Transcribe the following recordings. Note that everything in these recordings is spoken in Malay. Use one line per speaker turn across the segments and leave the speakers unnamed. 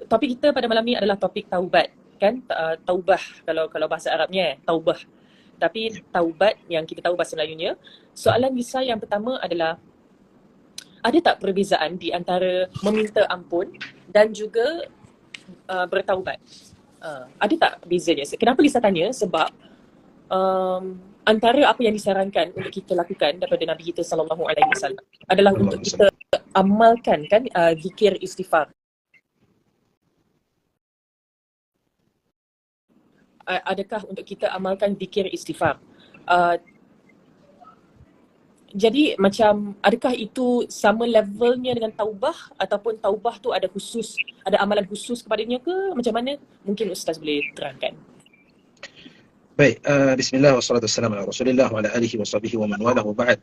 Topik kita pada malam ni adalah topik taubat, kan? Taubah kalau bahasa Arabnya, taubah. Tapi taubat yang kita tahu bahasa Melayunya. Soalan Lisa yang pertama adalah, ada tak perbezaan di antara meminta ampun dan juga bertaubat? Ada tak bezanya? Kenapa Lisa tanya? Sebab antara apa yang disarankan untuk kita lakukan daripada Nabi kita SAW adalah untuk kita amalkan, kan, zikir istighfar. Adakah untuk kita amalkan zikir istighfar? Jadi macam, adakah itu sama levelnya dengan taubah, ataupun taubah tu ada amalan khusus kepadanya ke? Macam mana? Mungkin Ustaz boleh terangkan.
Baik, bismillah wassalatu wassalamu ala rasulillah wa ala alihi wa sahbihi wa man wala wa ba'd.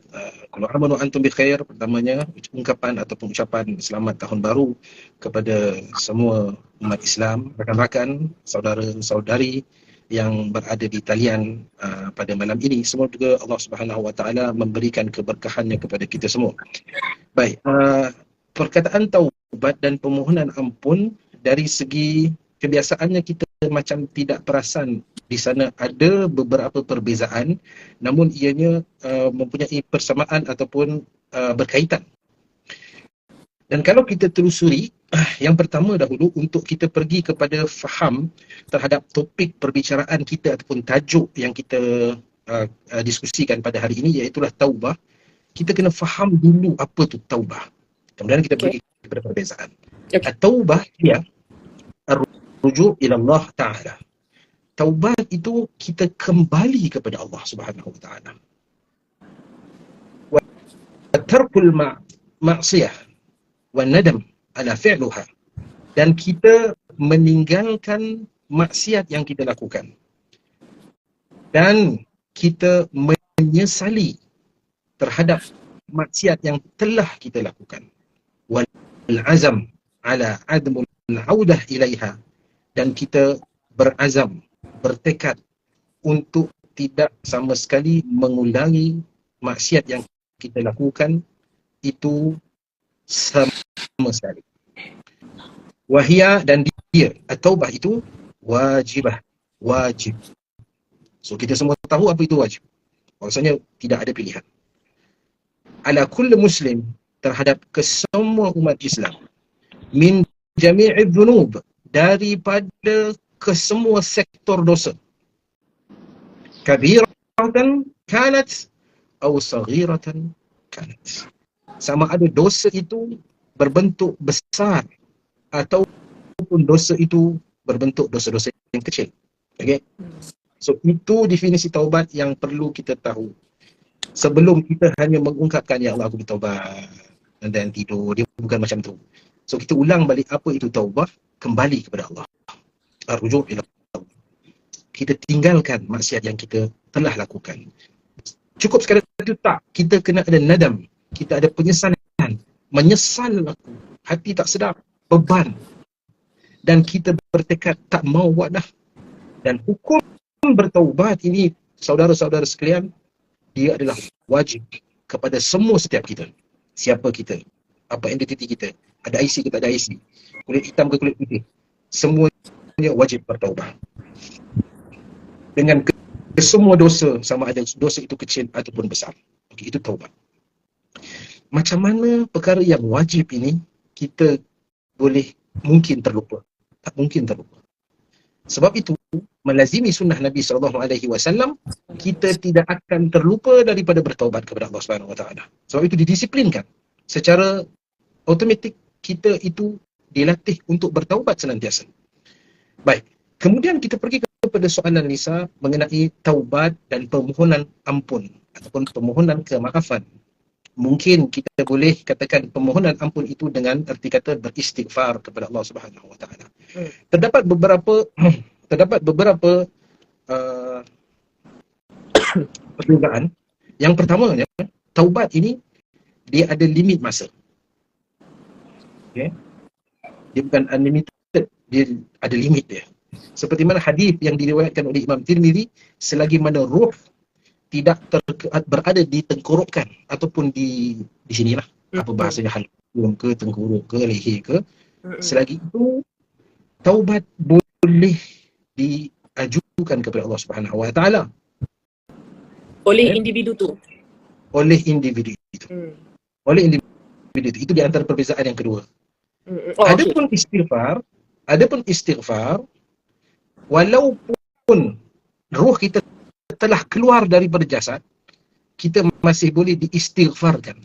Kullu amun wa antum bi khair. Pertamanya, ungkapan ataupun ucapan selamat tahun baru kepada semua umat Islam, rakan-rakan, saudara-saudari yang berada di talian pada malam ini. Semoga Allah Subhanahu wa taala memberikan keberkahannya kepada kita semua. Baik, perkataan taubat dan permohonan ampun, dari segi kebiasaannya kita macam tidak perasan di sana ada beberapa perbezaan, namun ianya mempunyai persamaan ataupun berkaitan. Dan kalau kita telusuri, yang pertama dahulu untuk kita pergi kepada faham terhadap topik perbicaraan kita ataupun tajuk yang kita diskusikan pada hari ini, iaitulah taubah. Kita kena faham dulu apa tu taubah. Kemudian kita pergi kepada perbezaan. Taubah dia rujuk ila Allah Ta'ala. Taubat itu kita kembali kepada Allah Subhanahu wa taala. Wa tarkul ma'siyah wa nadam ala fi'luha, dan kita meninggalkan maksiat yang kita lakukan dan kita menyesali terhadap maksiat yang telah kita lakukan. Wal azam ala admul audah ilaiha, dan kita berazam, bertekad untuk tidak sama sekali mengulangi maksiat yang kita lakukan itu sama sekali. Wahia, dan dia, at-taubah itu wajib. So kita semua tahu apa itu wajib. Maksudnya tidak ada pilihan. Ala kulli muslim, terhadap kesemua umat Islam, min jami'i dhunub, daripada kesemua sektor dosa, kabiratan kanat atau saghiratan kanat, sama ada dosa itu berbentuk besar ataupun dosa itu berbentuk dosa-dosa yang kecil. Okay? So itu definisi taubat yang perlu kita tahu sebelum kita hanya mengungkapkan, ya Allah aku bertaubat dan tidur. Dia bukan macam tu. So kita ulang balik apa itu taubah, kembali kepada Allah. Rujuk ila Allah. Kita tinggalkan maksiat yang kita telah lakukan. Cukup sekadar itu tak, kita kena ada nadam, kita ada penyesalan, menyesal aku, hati tak sedap, beban, dan kita bertekad tak mau buat dah. Dan hukum bertaubat ini, saudara-saudara sekalian, dia adalah wajib kepada semua setiap kita. Siapa kita, apa identiti kita, ada IC ke tak ada IC, kulit hitam ke kulit putih, semuanya wajib bertaubat dengan semua dosa, sama ada dosa itu kecil ataupun besar. Okay, itu taubat. Macam mana perkara yang wajib ini kita mungkin terlupa? Tak mungkin terlupa. Sebab itu melazimi sunnah Nabi SAW, kita tidak akan terlupa daripada bertaubat kepada Allah Subhanahu Wa Taala. Sebab itu didisiplinkan secara automatik, kita itu dilatih untuk bertaubat senantiasa. Baik, kemudian kita pergi kepada soalan Lisa mengenai taubat dan permohonan ampun ataupun permohonan kemaafan. Mungkin kita boleh katakan permohonan ampun itu dengan erti kata beristighfar kepada Allah Subhanahu Wa Taala. Terdapat beberapa perbezaan. Yang pertamanya, taubat ini dia ada limit masa. Okay? Dia bukan unlimited, dia ada limit dia. Seperti mana hadis yang diriwayatkan oleh Imam Tirmizi, selagi mana roh tidak berada di tenggorokan ataupun di sinilah, apa bahasanya, halqum ke, tengkorok ke, leher ke, selagi itu taubat boleh diajukan kepada Allah Subhanahu Wa Taala
Oleh individu tu.
oleh individu itu. Oleh individu itu. Itu di antara perbezaan yang kedua.
Oh,
Adapun istighfar, walaupun roh kita telah keluar daripada jasad, kita masih boleh diistighfarkan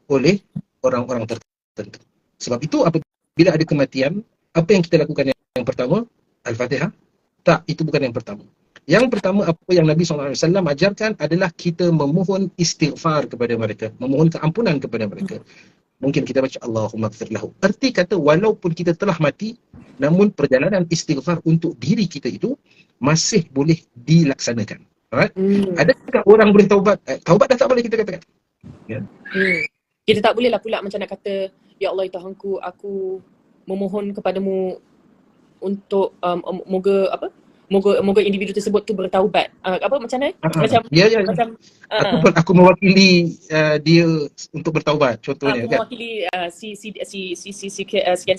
oleh orang-orang tertentu. Sebab itu apabila ada kematian, apa yang kita lakukan yang pertama? Al-Fatihah? Tak, itu bukan yang pertama. Yang pertama, apa yang Nabi SAW ajarkan adalah kita memohon istighfar kepada mereka, memohon keampunan kepada mereka. Mungkin kita baca Allahumma gfir lahu. Arti kata walaupun kita telah mati, namun perjalanan istighfar untuk diri kita itu masih boleh dilaksanakan. Alright? Adakah orang boleh taubat? Taubat dah tak boleh kita katakan. Ya.
Kita tak boleh lah pula macam nak kata, ya Allah Tuhanku, aku memohon kepadamu untuk moga individu tersebut tu bertaubat. Macam mana? Macam
aku mewakili dia untuk bertaubat, contohnya
aku mewakili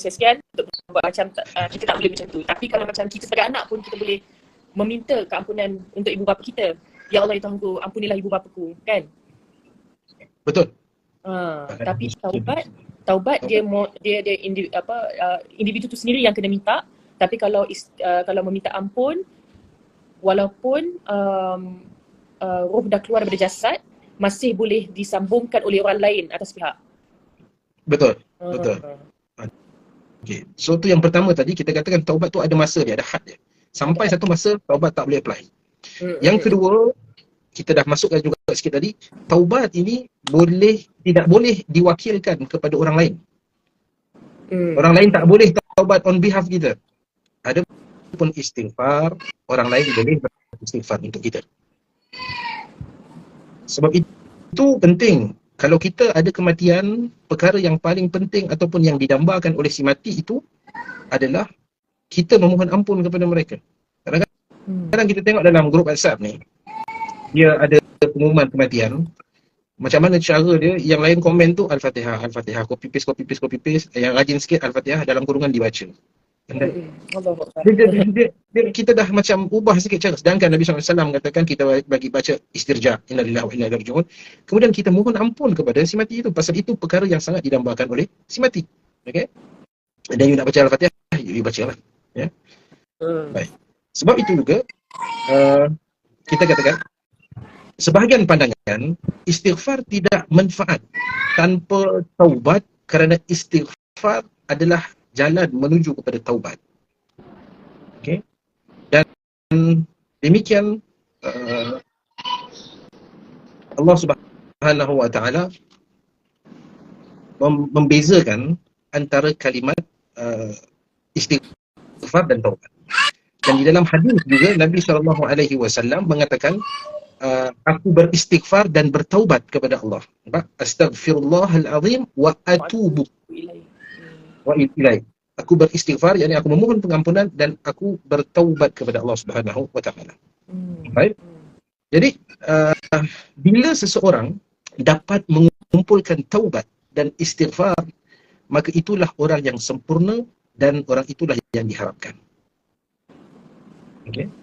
sekian untuk bertaubat. Macam kita tak boleh macam tu. Tapi kalau macam kita sebagai anak pun kita boleh meminta keampunan untuk ibu bapa kita. Ya Allah Tuhanku, ampunilah ibu bapaku, kan?
Betul.
Tapi taubat dia individu tu sendiri yang kena minta. Tapi kalau meminta ampun, walaupun roh dah keluar daripada jasad, masih boleh disambungkan oleh orang lain atas pihak.
Betul. Okay. So tu yang pertama tadi, kita katakan taubat tu ada masa dia, ada had dia. Sampai satu masa taubat tak boleh apply. Yang kedua, kita dah masukkan juga sikit tadi, taubat ini tidak boleh diwakilkan kepada orang lain. Orang lain tak boleh taubat on behalf kita. Ada pun istighfar, orang lain boleh beristighfar untuk kita. Sebab itu penting. Kalau kita ada kematian, perkara yang paling penting ataupun yang didambakan oleh si mati itu adalah kita memohon ampun kepada mereka. Kadang-kadang kita tengok dalam grup WhatsApp ni, dia ada pengumuman kematian. Macam mana cara dia, yang lain komen tu Al-Fatihah, Al-Fatihah, copy paste, yang rajin sikit Al-Fatihah dalam kurungan dibaca. Kita dah macam ubah sikit cara. Sedangkan Nabi SAW mengatakan kita bagi baca istirja, inna lillahi wa inna ilaihi raji'un. Kemudian kita mohon ampun kepada si mati itu. Pasal itu perkara yang sangat didambakan oleh si mati. Okay? Dan you nak baca Al-Fatihah, you baca lah. Ya? Baik. Sebab itu juga kita katakan sebahagian pandangan istighfar tidak manfaat tanpa taubat, kerana istighfar adalah jalan menuju kepada taubat. Okey. Dan demikian Allah Subhanahu Wa Taala membezakan antara kalimat istighfar dan taubat. Dan di dalam hadis juga Nabi SAW mengatakan aku beristighfar dan bertaubat kepada Allah. Astaghfirullahal azim wa atubu ilaih. Aku beristighfar, yakni aku memohon pengampunan dan aku bertaubat kepada Allah Subhanahu Wa Taala. Baik. Jadi bila seseorang dapat mengumpulkan taubat dan istighfar, maka itulah orang yang sempurna dan orang itulah yang diharapkan. Okey.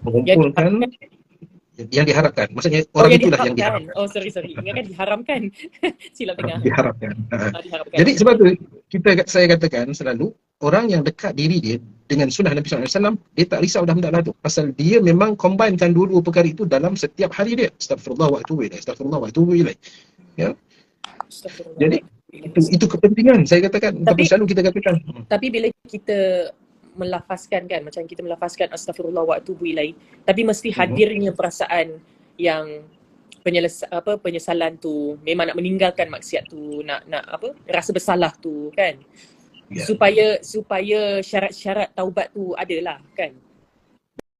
Mengumpulkan yang diharapkan. Maksudnya orang itulah yang diharapkan.
Oh, sorry. Ingatkan diharamkan. Silap dengar.
Diharapkan.
Diharapkan.
Jadi sebab tu saya katakan selalu orang yang dekat diri dia dengan sunnah Nabi SAW, dia tak risau dah hendak lah tu. Pasal dia memang combinekan dua perkara itu dalam setiap hari dia. Astaghfirullah wa atubu ilaih. Astaghfirullah wa atubu ilaih. Ya. Jadi itu kepentingan saya katakan. Tapi selalu kita katakan.
Tapi bila kita melafazkan kan, macam kita melafazkan astagfirullah wa atubu ilaih, tapi mesti hadirnya perasaan yang penyesalan tu, memang nak meninggalkan maksiat tu, nak rasa bersalah tu kan. Yeah. Supaya syarat-syarat taubat tu adalah kan.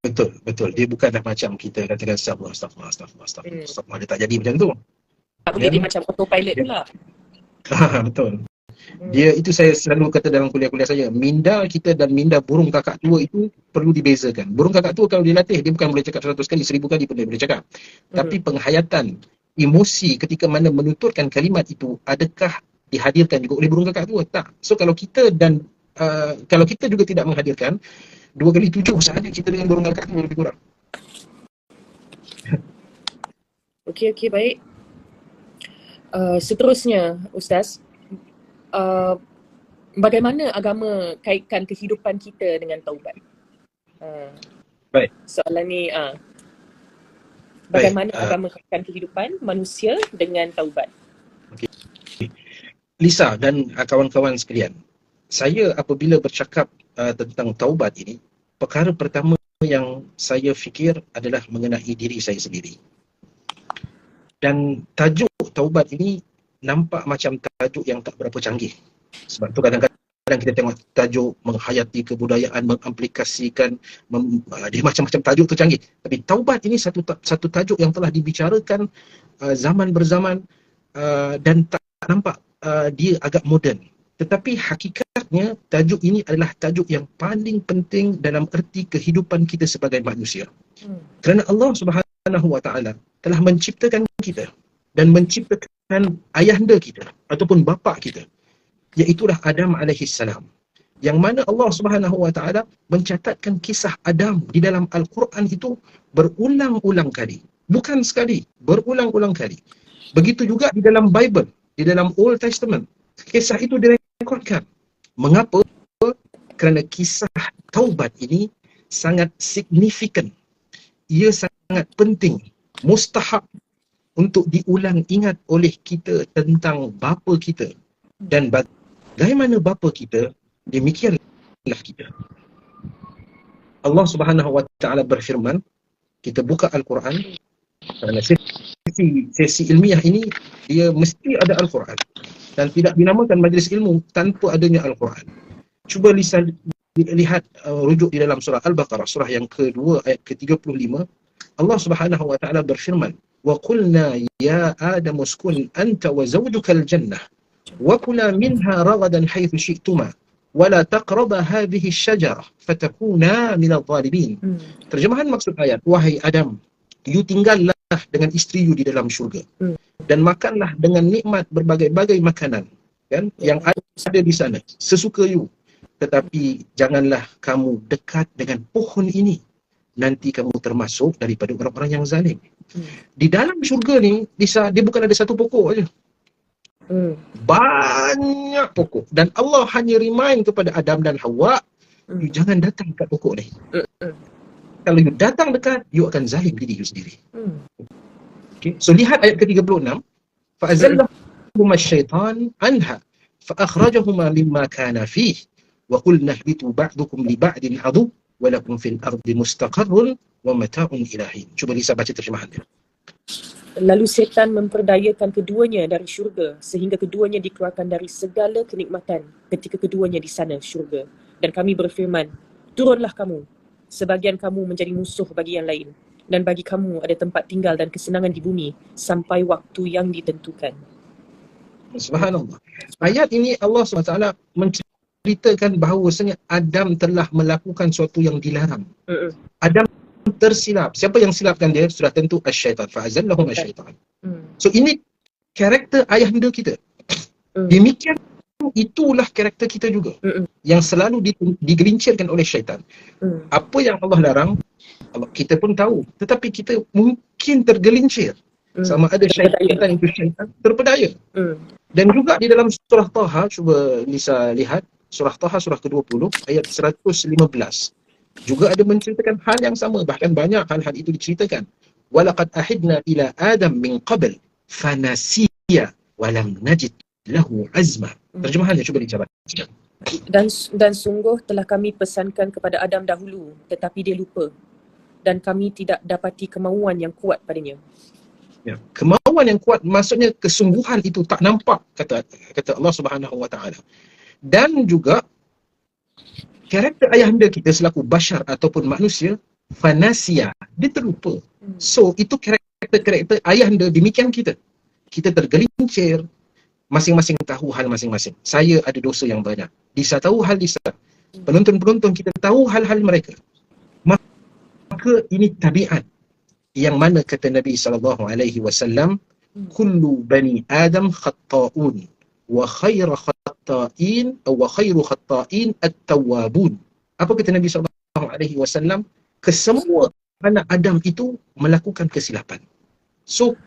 Betul. Dia bukanlah macam kita katakan astagfirullah. Dia tak jadi macam tu.
Tak boleh dia macam autopilot pula.
Betul. Dia itu saya selalu kata dalam kuliah-kuliah saya, minda kita dan minda burung kakak tua itu perlu dibezakan. Burung kakak tua kalau dilatih, dia bukan boleh cakap 100 kali, 1000 kali pun dia boleh cakap. Tapi penghayatan emosi ketika mana menuturkan kalimat itu, adakah dihadirkan juga oleh burung kakak tua? Tak. So kalau kita dan kalau kita juga tidak menghadirkan 2 kali 7 sahaja kita dengan golongan kaki lebih kurang.
Okey, baik. Seterusnya, Ustaz, bagaimana agama kaitkan kehidupan kita dengan taubat?
Baik.
Soalan ni, bagaimana
Baik,
agama kaitkan kehidupan manusia dengan taubat?
Lisa dan kawan-kawan sekalian, saya apabila bercakap tentang taubat ini, perkara pertama yang saya fikir adalah mengenai diri saya sendiri. Dan tajuk taubat ini nampak macam tajuk yang tak berapa canggih. Sebab tu kadang-kadang kita tengok tajuk menghayati kebudayaan, mengamplikasikan, dia macam-macam tajuk tu canggih. Tapi taubat ini satu tajuk yang telah dibicarakan zaman berzaman dan tak nampak dia agak moden. Tetapi hakikatnya tajuk ini adalah tajuk yang paling penting dalam erti kehidupan kita sebagai manusia. Kerana Allah Subhanahu Wa Taala telah menciptakan kita dan menciptakan ayahanda kita ataupun bapa kita, iaitulah Adam alaihi salam. Yang mana Allah Subhanahu Wa Taala mencatatkan kisah Adam di dalam Al-Quran itu berulang-ulang kali. Bukan sekali, berulang-ulang kali. Begitu juga di dalam Bible, di dalam Old Testament. Kisah itu direkodkan. Mengapa? Kerana kisah taubat ini sangat signifikan. Ia sangat penting, mustahab untuk diulang ingat oleh kita tentang bapa kita. Dan bagaimana bapa kita, demikianlah kita. Allah Subhanahu Wa Taala berfirman, kita buka Al-Quran, kerana sesi ilmiah ini dia mesti ada Al-Quran dan tidak dinamakan majlis ilmu tanpa adanya Al-Quran. Cuba lihat rujuk di dalam surah Al-Baqarah, surah yang kedua ayat ke-35. Allah Subhanahu Wa Taala berfirman, wa qulna ya Adam uskun anta wa zawjuka al-jannah wa kula minha ragadan haythu syi'tuma wa la taqraba hadhihi asy-syajarah fatakuna minadh dhalimin. Terjemahan maksud ayat, wahai Adam, you tinggallah dengan isteri you di dalam syurga dan makanlah dengan nikmat berbagai-bagai makanan, kan, yang ada di sana sesuka you, tetapi janganlah kamu dekat dengan pohon ini, nanti kamu termasuk daripada orang-orang yang zalim. Di dalam syurga ni dia bukan ada satu pokok aja, banyak pokok, dan Allah hanya remind kepada Adam dan Hawa, you jangan datang dekat pokok ni. Kalau you datang dekat, you akan zalim diri you sendiri. Okay. So lihat ayat ke-36. فَأَزَلَّهُمَا الشَّيْطَانُ عَنْهَا فَأَخْرَجَهُمَا مِمَّا كَانَ فِيهِ وَقُلْنَا اهْبِطُوا بَعْضُكُمْ لِبَعْضٍ عَدُوٌّ وَلَكُمْ فِي الْأَرْضِ مُسْتَقَرٌّ وَمَتَاعٌ إِلَىٰ حِينٍ. Cuba Lisa baca terjemahan dia.
Lalu setan memperdayakan keduanya dari syurga sehingga keduanya dikeluarkan dari segala kenikmatan ketika keduanya di sana syurga. Dan kami berfirman, turunlah kamu, sebagian kamu menjadi musuh bagi yang lain, dan bagi kamu ada tempat tinggal dan kesenangan di bumi sampai waktu yang ditentukan.
Subhanallah. Ayat ini Allah SWT menceritakan bahawasanya Adam telah melakukan sesuatu yang dilarang. Adam tersilap. Siapa yang silapkan dia? Sudah tentu asy-syaitan. Fa'azallahum asy-syaitan. So ini karakter ayahanda kita. Demikian itulah karakter kita juga. Yang selalu digelincirkan oleh syaitan. Apa yang Allah larang, kita pun tahu, tetapi kita mungkin tergelincir. Sama ada syaitan itu syaitan terpedaya. Dan juga di dalam surah Taha, cuba Lisa lihat surah Taha surah ke-20 ayat 115, juga ada menceritakan hal yang sama. Bahkan banyak hal-hal itu diceritakan. Walaqad ahidna ila Adam min qabl fanasiya walam najid lahu azma. Terjemahannya cuba dicatat.
Dan sungguh telah kami pesankan kepada Adam dahulu, tetapi dia lupa, dan kami tidak dapati kemauan yang kuat padanya.
Ya, kemauan yang kuat maksudnya kesungguhan itu tak nampak, kata Allah Subhanahu Wa Taala. Dan juga karakter ayahanda kita selaku bashar ataupun manusia, fanasia, dia terlupa. So itu karakter ayahanda, demikian kita. Kita tergelincir, masing-masing tahu hal masing-masing. Saya ada dosa yang banyak, Lisa tahu hal Lisa, penonton-penonton kita tahu hal-hal mereka. Maka ini tabiat yang mana kata Nabi SAW, kullu bani Adam khatta'un wa khaira khatta'in wa khairu khatta'in at-tawwabun. Apa kata Nabi SAW? Kesemua anak Adam itu melakukan kesilapan. So,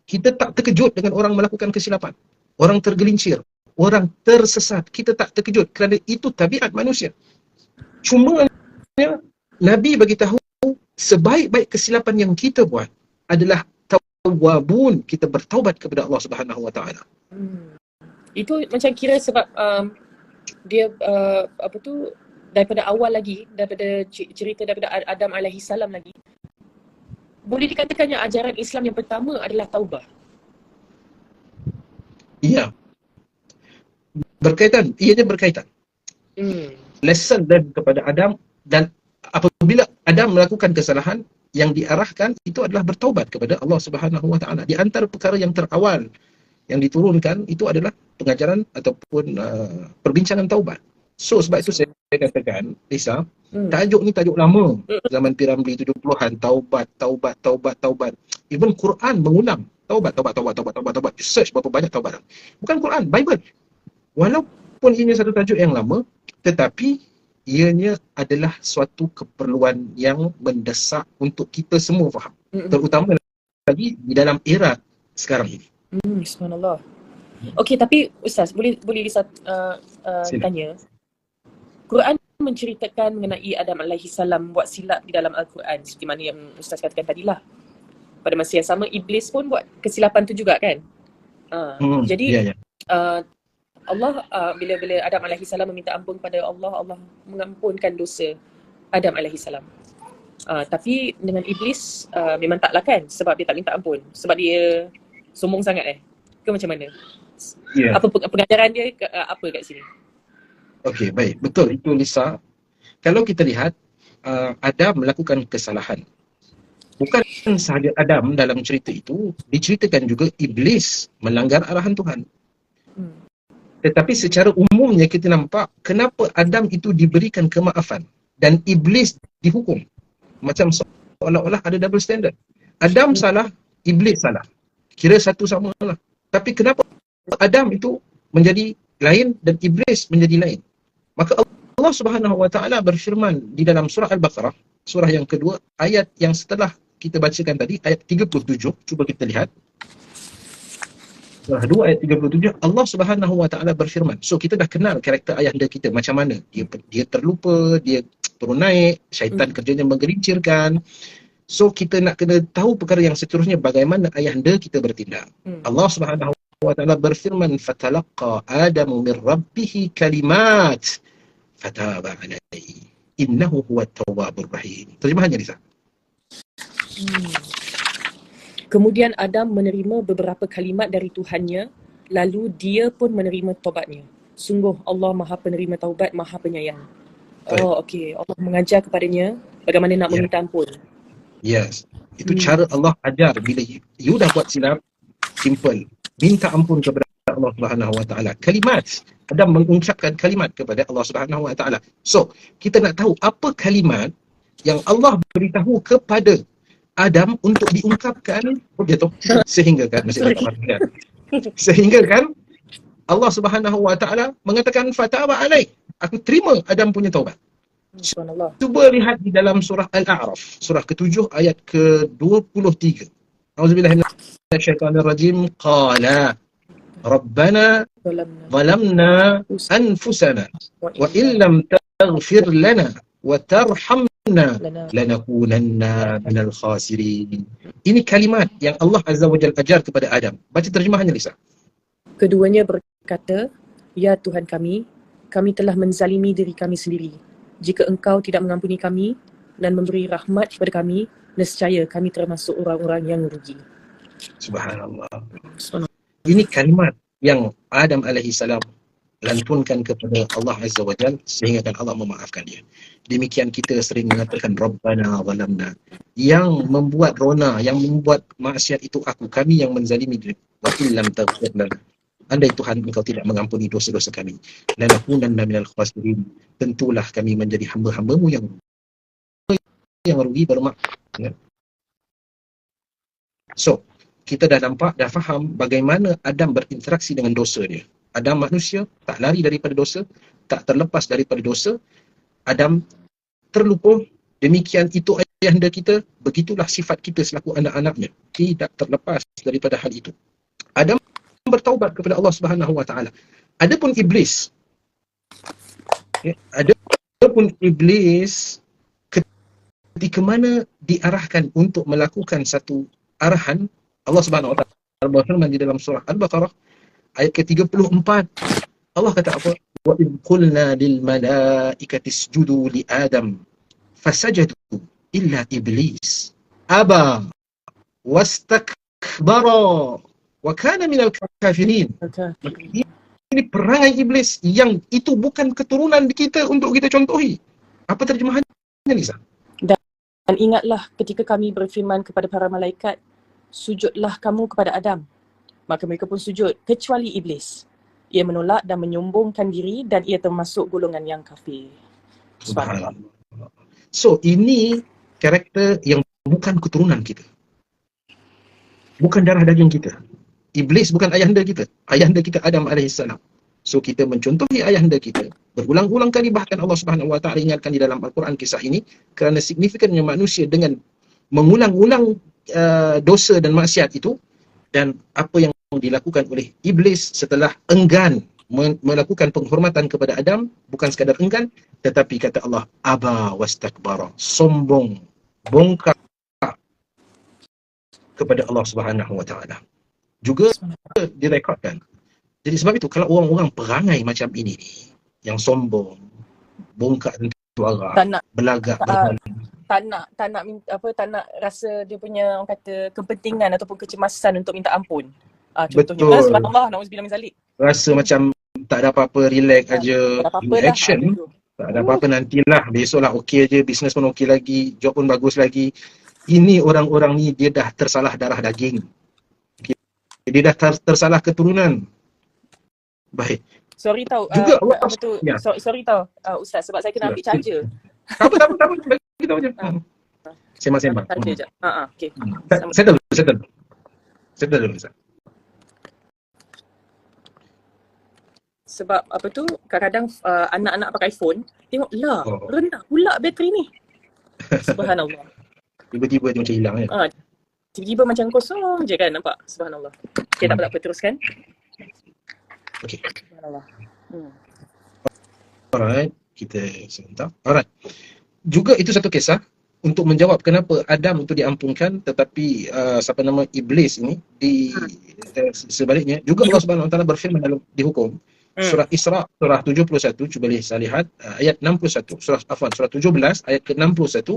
kita tak terkejut dengan orang melakukan kesilapan. Orang tergelincir, orang tersesat. Kita tak terkejut kerana itu tabiat manusia. Cuma Nabi bagi tahu sebaik-baik kesilapan yang kita buat adalah tawwabun, kita bertaubat kepada Allah Subhanahu Wa Taala.
Itu macam kira sebab dia apa tu, daripada awal lagi, daripada cerita daripada Adam alaihi salam lagi, boleh dikatakan yang ajaran Islam yang pertama adalah taubah.
Ya. Berkaitan, ianya berkaitan. Lesson dan kepada Adam, dan apabila Adam melakukan kesalahan, yang diarahkan itu adalah bertaubat kepada Allah Subhanahu Wa Taala. Di antara perkara yang terawal yang diturunkan itu adalah pengajaran ataupun perbincangan taubat. So sebab itu saya katakan, Lisa, tajuk ni tajuk lama. Zaman Piramli 70-an, taubat. Even Quran mengulang taubat. Search berapa banyak taubat. Bukan Quran, Bible. Walaupun ini satu tajuk yang lama, tetapi ianya adalah suatu keperluan yang mendesak untuk kita semua faham. Terutama lagi di dalam era sekarang ini.
Subhanallah. Okey, tapi Ustaz, boleh Lisa tanya. Quran menceritakan mengenai Adam alaihi salam buat silap di dalam Al-Quran, seperti mana yang Ustaz katakan tadilah. Pada masa yang sama, Iblis pun buat kesilapan tu juga kan? Jadi Allah, bila Adam alaihi salam meminta ampun kepada Allah, Allah mengampunkan dosa Adam alaihi salam. Tapi dengan Iblis memang taklah kan, sebab dia tak minta ampun, sebab dia sombong sangat ke macam mana? Apa pengajaran dia apa kat sini?
Okey, baik. Betul itu, Lisa. Kalau kita lihat, Adam melakukan kesalahan. Bukan sahaja Adam dalam cerita itu, diceritakan juga Iblis melanggar arahan Tuhan. Tetapi secara umumnya kita nampak kenapa Adam itu diberikan kemaafan dan Iblis dihukum. Macam seolah-olah ada double standard. Adam salah, Iblis salah. Kira satu sama lah. Tapi kenapa Adam itu menjadi lain dan Iblis menjadi lain? Maka Allah Subhanahu Wa Taala berfirman di dalam surah Al-Baqarah, surah yang kedua, ayat yang setelah kita bacakan tadi, ayat 37. Cuba kita lihat. Surah 2 ayat 37, Allah Subhanahu Wa Taala berfirman. So kita dah kenal karakter ayahanda kita macam mana. Dia terlupa, dia turun naik, syaitan kerjanya menggelincirkan. So kita nak kena tahu perkara yang seterusnya, bagaimana ayahanda kita bertindak. Allah Subhanahu Wa Taala berfirman, fatalaqa Adamu min rabbih kalimat fataba alaihi innahu huwat tawwabur rahim. Terjemahannya, Lisa.
Kemudian Adam menerima beberapa kalimat dari Tuhannya, lalu dia pun menerima taubatnya. Sungguh Allah Maha Penerima Taubat, Maha Penyayang. Oh, okey. Allah mengajar kepadanya bagaimana nak meminta ampun.
Yes. Itu cara Allah ajar. Bila you dah buat silap, simple. Minta ampun kepada Allah Subhanahu Wa Taala. Kalimat. Adam mengucapkan kalimat kepada Allah Subhanahu Wa Taala. So, kita nak tahu apa kalimat yang Allah beritahu kepada Adam untuk diungkapkan sehingga kan Allah Subhanahu Wa Taala mengatakan fataba alaih, aku terima Adam punya taubat.
Subhanallah.
Cuba lihat di dalam surah Al-A'raf, surah ke-7 ayat ke-23. Auzubillahi minasyaitonir rajim. Qala Rabbana zalamna anfusana wa illam taghfir lana wa tarhamna lanakunanna minal khasirin. Ini kalimat yang Allah Azza wa Jalla ajar kepada Adam. Baca terjemahannya, Lisa.
Keduanya berkata, ya Tuhan kami, kami telah menzalimi diri kami sendiri. Jika Engkau tidak mengampuni kami dan memberi rahmat kepada kami, nescaya kami termasuk orang-orang yang rugi.
Subhanallah. Ini kalimat yang Adam alaihi salam lantunkan kepada Allah Azza wa Jalla sehingga kan Allah memaafkan dia. Demikian kita sering mengatakan Rabbana zalamna. Yang membuat rona, yang membuat maksiat itu aku, kami yang menzalimi diri. Wa illam taghfir lana. Andai Tuhan Engkau tidak mengampuni dosa-dosa kami, lanakunanna minal khasirin. Tentulah kami menjadi hamba-hamba-Mu yang rugi bermakna. So, kita dah nampak, dah faham bagaimana Adam berinteraksi dengan dosa dia. Adam manusia tak lari daripada dosa, tak terlepas daripada dosa. Adam terlupa, demikian itu ayahanda kita, begitulah sifat kita selaku anak-anaknya, tidak terlepas daripada hal itu. Adam bertaubat kepada Allah Subhanahu Wa Taala. Adapun iblis, adapun iblis ketika mana diarahkan untuk melakukan satu arahan, Allah Subhanahu Wa Taala berfirman di dalam surah Al-Baqarah ayat ke-34, Allah kata apa? Wa idh qulna lil malaikati isjudu li Adam fasajadu illa iblis aba wastakbara wa kana minal kafirin. Ini perangai iblis yang itu bukan keturunan kita untuk kita contohi. Apa terjemahannya, Lisa?
Dan ingatlah ketika kami berfirman kepada para malaikat, sujudlah kamu kepada Adam. Maka mereka pun sujud, kecuali iblis. Ia menolak dan menyombongkan diri dan ia termasuk golongan yang kafir.
Subhanallah. So, ini karakter yang bukan keturunan kita. Bukan darah daging kita. Iblis bukan ayahanda kita. Ayahanda kita Adam AS. So, kita mencontohi ayahanda kita. Berulang-ulang kali bahkan Allah Subhanahu Wa Taala ingatkan di dalam Al-Quran kisah ini kerana signifikannya manusia dengan mengulang-ulang dosa dan maksiat itu, dan apa yang dilakukan oleh iblis setelah enggan melakukan penghormatan kepada Adam, bukan sekadar enggan, tetapi kata Allah, aba wastakbara, sombong, bongkar kepada Allah Subhanahu Wa Taala. Juga direkodkan. Jadi sebab itu kalau orang-orang perangai macam ini ni, yang sombong, bongkar suara, belagak,
tak nak rasa dia punya, orang kata, kepentingan ataupun kecemasan untuk minta ampun. Contohnya, subhanallah, na'udzubillah min zalik.
Rasa macam tak ada apa-apa, relax aja, action, tak ada apa-apa, nantilah, besoklah okey aja, bisnes pun okey lagi, job pun bagus lagi. Ini orang-orang ni dia dah tersalah darah daging. Okay. Dia dah tersalah keturunan. Baik.
Sorry tau,
juga
apa tu? Ya. Sorry tau, Ustaz, sebab saya kena ambil charger.
Tak apa, bagi tahu je. Sembang-sembang.
Charger je. Okey.
Settle dulu, Ustaz.
Sebab apa tu, kadang-kadang anak-anak pakai phone, tengok lah, rendah pula bateri ni. Subhanallah.
Tiba-tiba dia macam hilang kan?
Tiba-tiba macam kosong je kan, nampak? Subhanallah. Okay, tak apa, teruskan.
Okay.
Subhanallah.
Alright, kita sebentar. Alright. Juga itu satu kisah untuk menjawab kenapa Adam itu diampunkan, tetapi iblis ini sebaliknya. Juga Allah Subhanahu Wa Taala berfirman dalam dihukum. Surah Isra, surah 71, cuba lihat ayat 61. Surah 17 ayat ke-61.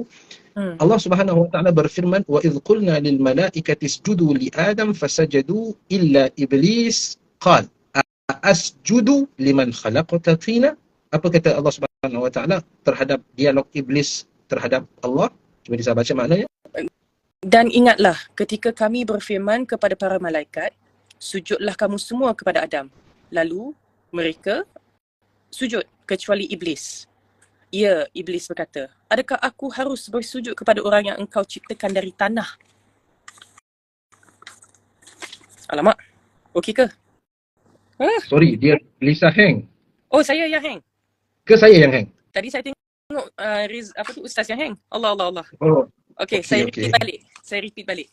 Allah Subhanahu Wa Taala berfirman, wa idh qulna lil malaikati isjudu li Adam fasajadu illa iblis qala asjudu liman khalaqta tina. Apa kata Allah Subhanahu Wa Taala terhadap dialog iblis terhadap Allah? Cuba bisa baca maknanya.
Dan ingatlah ketika kami berfirman kepada para malaikat, sujudlah kamu semua kepada Adam. Lalu mereka sujud kecuali iblis. Ya, iblis berkata, adakah aku harus bersujud kepada orang yang engkau ciptakan dari tanah? Alamak, okey ke?
Sorry, dia Lisa hang.
Oh, saya yang hang.
Ke saya yang hang?
Tadi saya tengok Ustaz yang hang. Allah.
Oh.
Okey, saya repeat balik.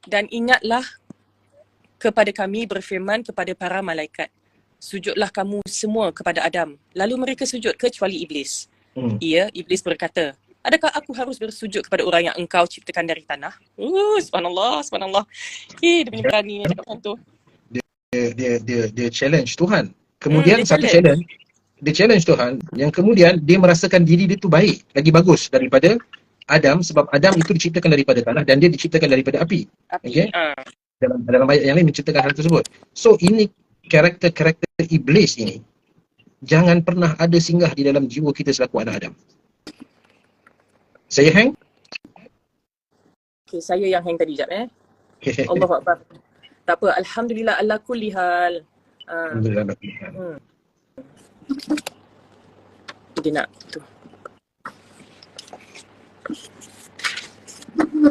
Dan ingatlah kepada kami berfirman kepada para malaikat, sujudlah kamu semua kepada Adam. Lalu mereka sujud kecuali iblis. Ia, iblis berkata, adakah aku harus bersujud kepada orang yang engkau ciptakan dari tanah? Subhanallah. Dia punya berani cakap macam tu.
Dia challenge Tuhan. Kemudian satu challenge, dia challenge Tuhan, yang kemudian dia merasakan diri dia tu baik, lagi bagus daripada Adam, sebab Adam itu diciptakan daripada tanah dan dia diciptakan daripada api. Okay? Dalam ayat yang lain menceritakan hal tersebut. So ini karakter iblis ini jangan pernah ada singgah di dalam jiwa kita selaku anak Adam. Saya hang?
Okay, saya yang hang tadi jap Allahu Akbar. Tak apa, alhamdulillah ala kulli hal.
Alhamdulillah ala kulli hal.
Dia nak tu.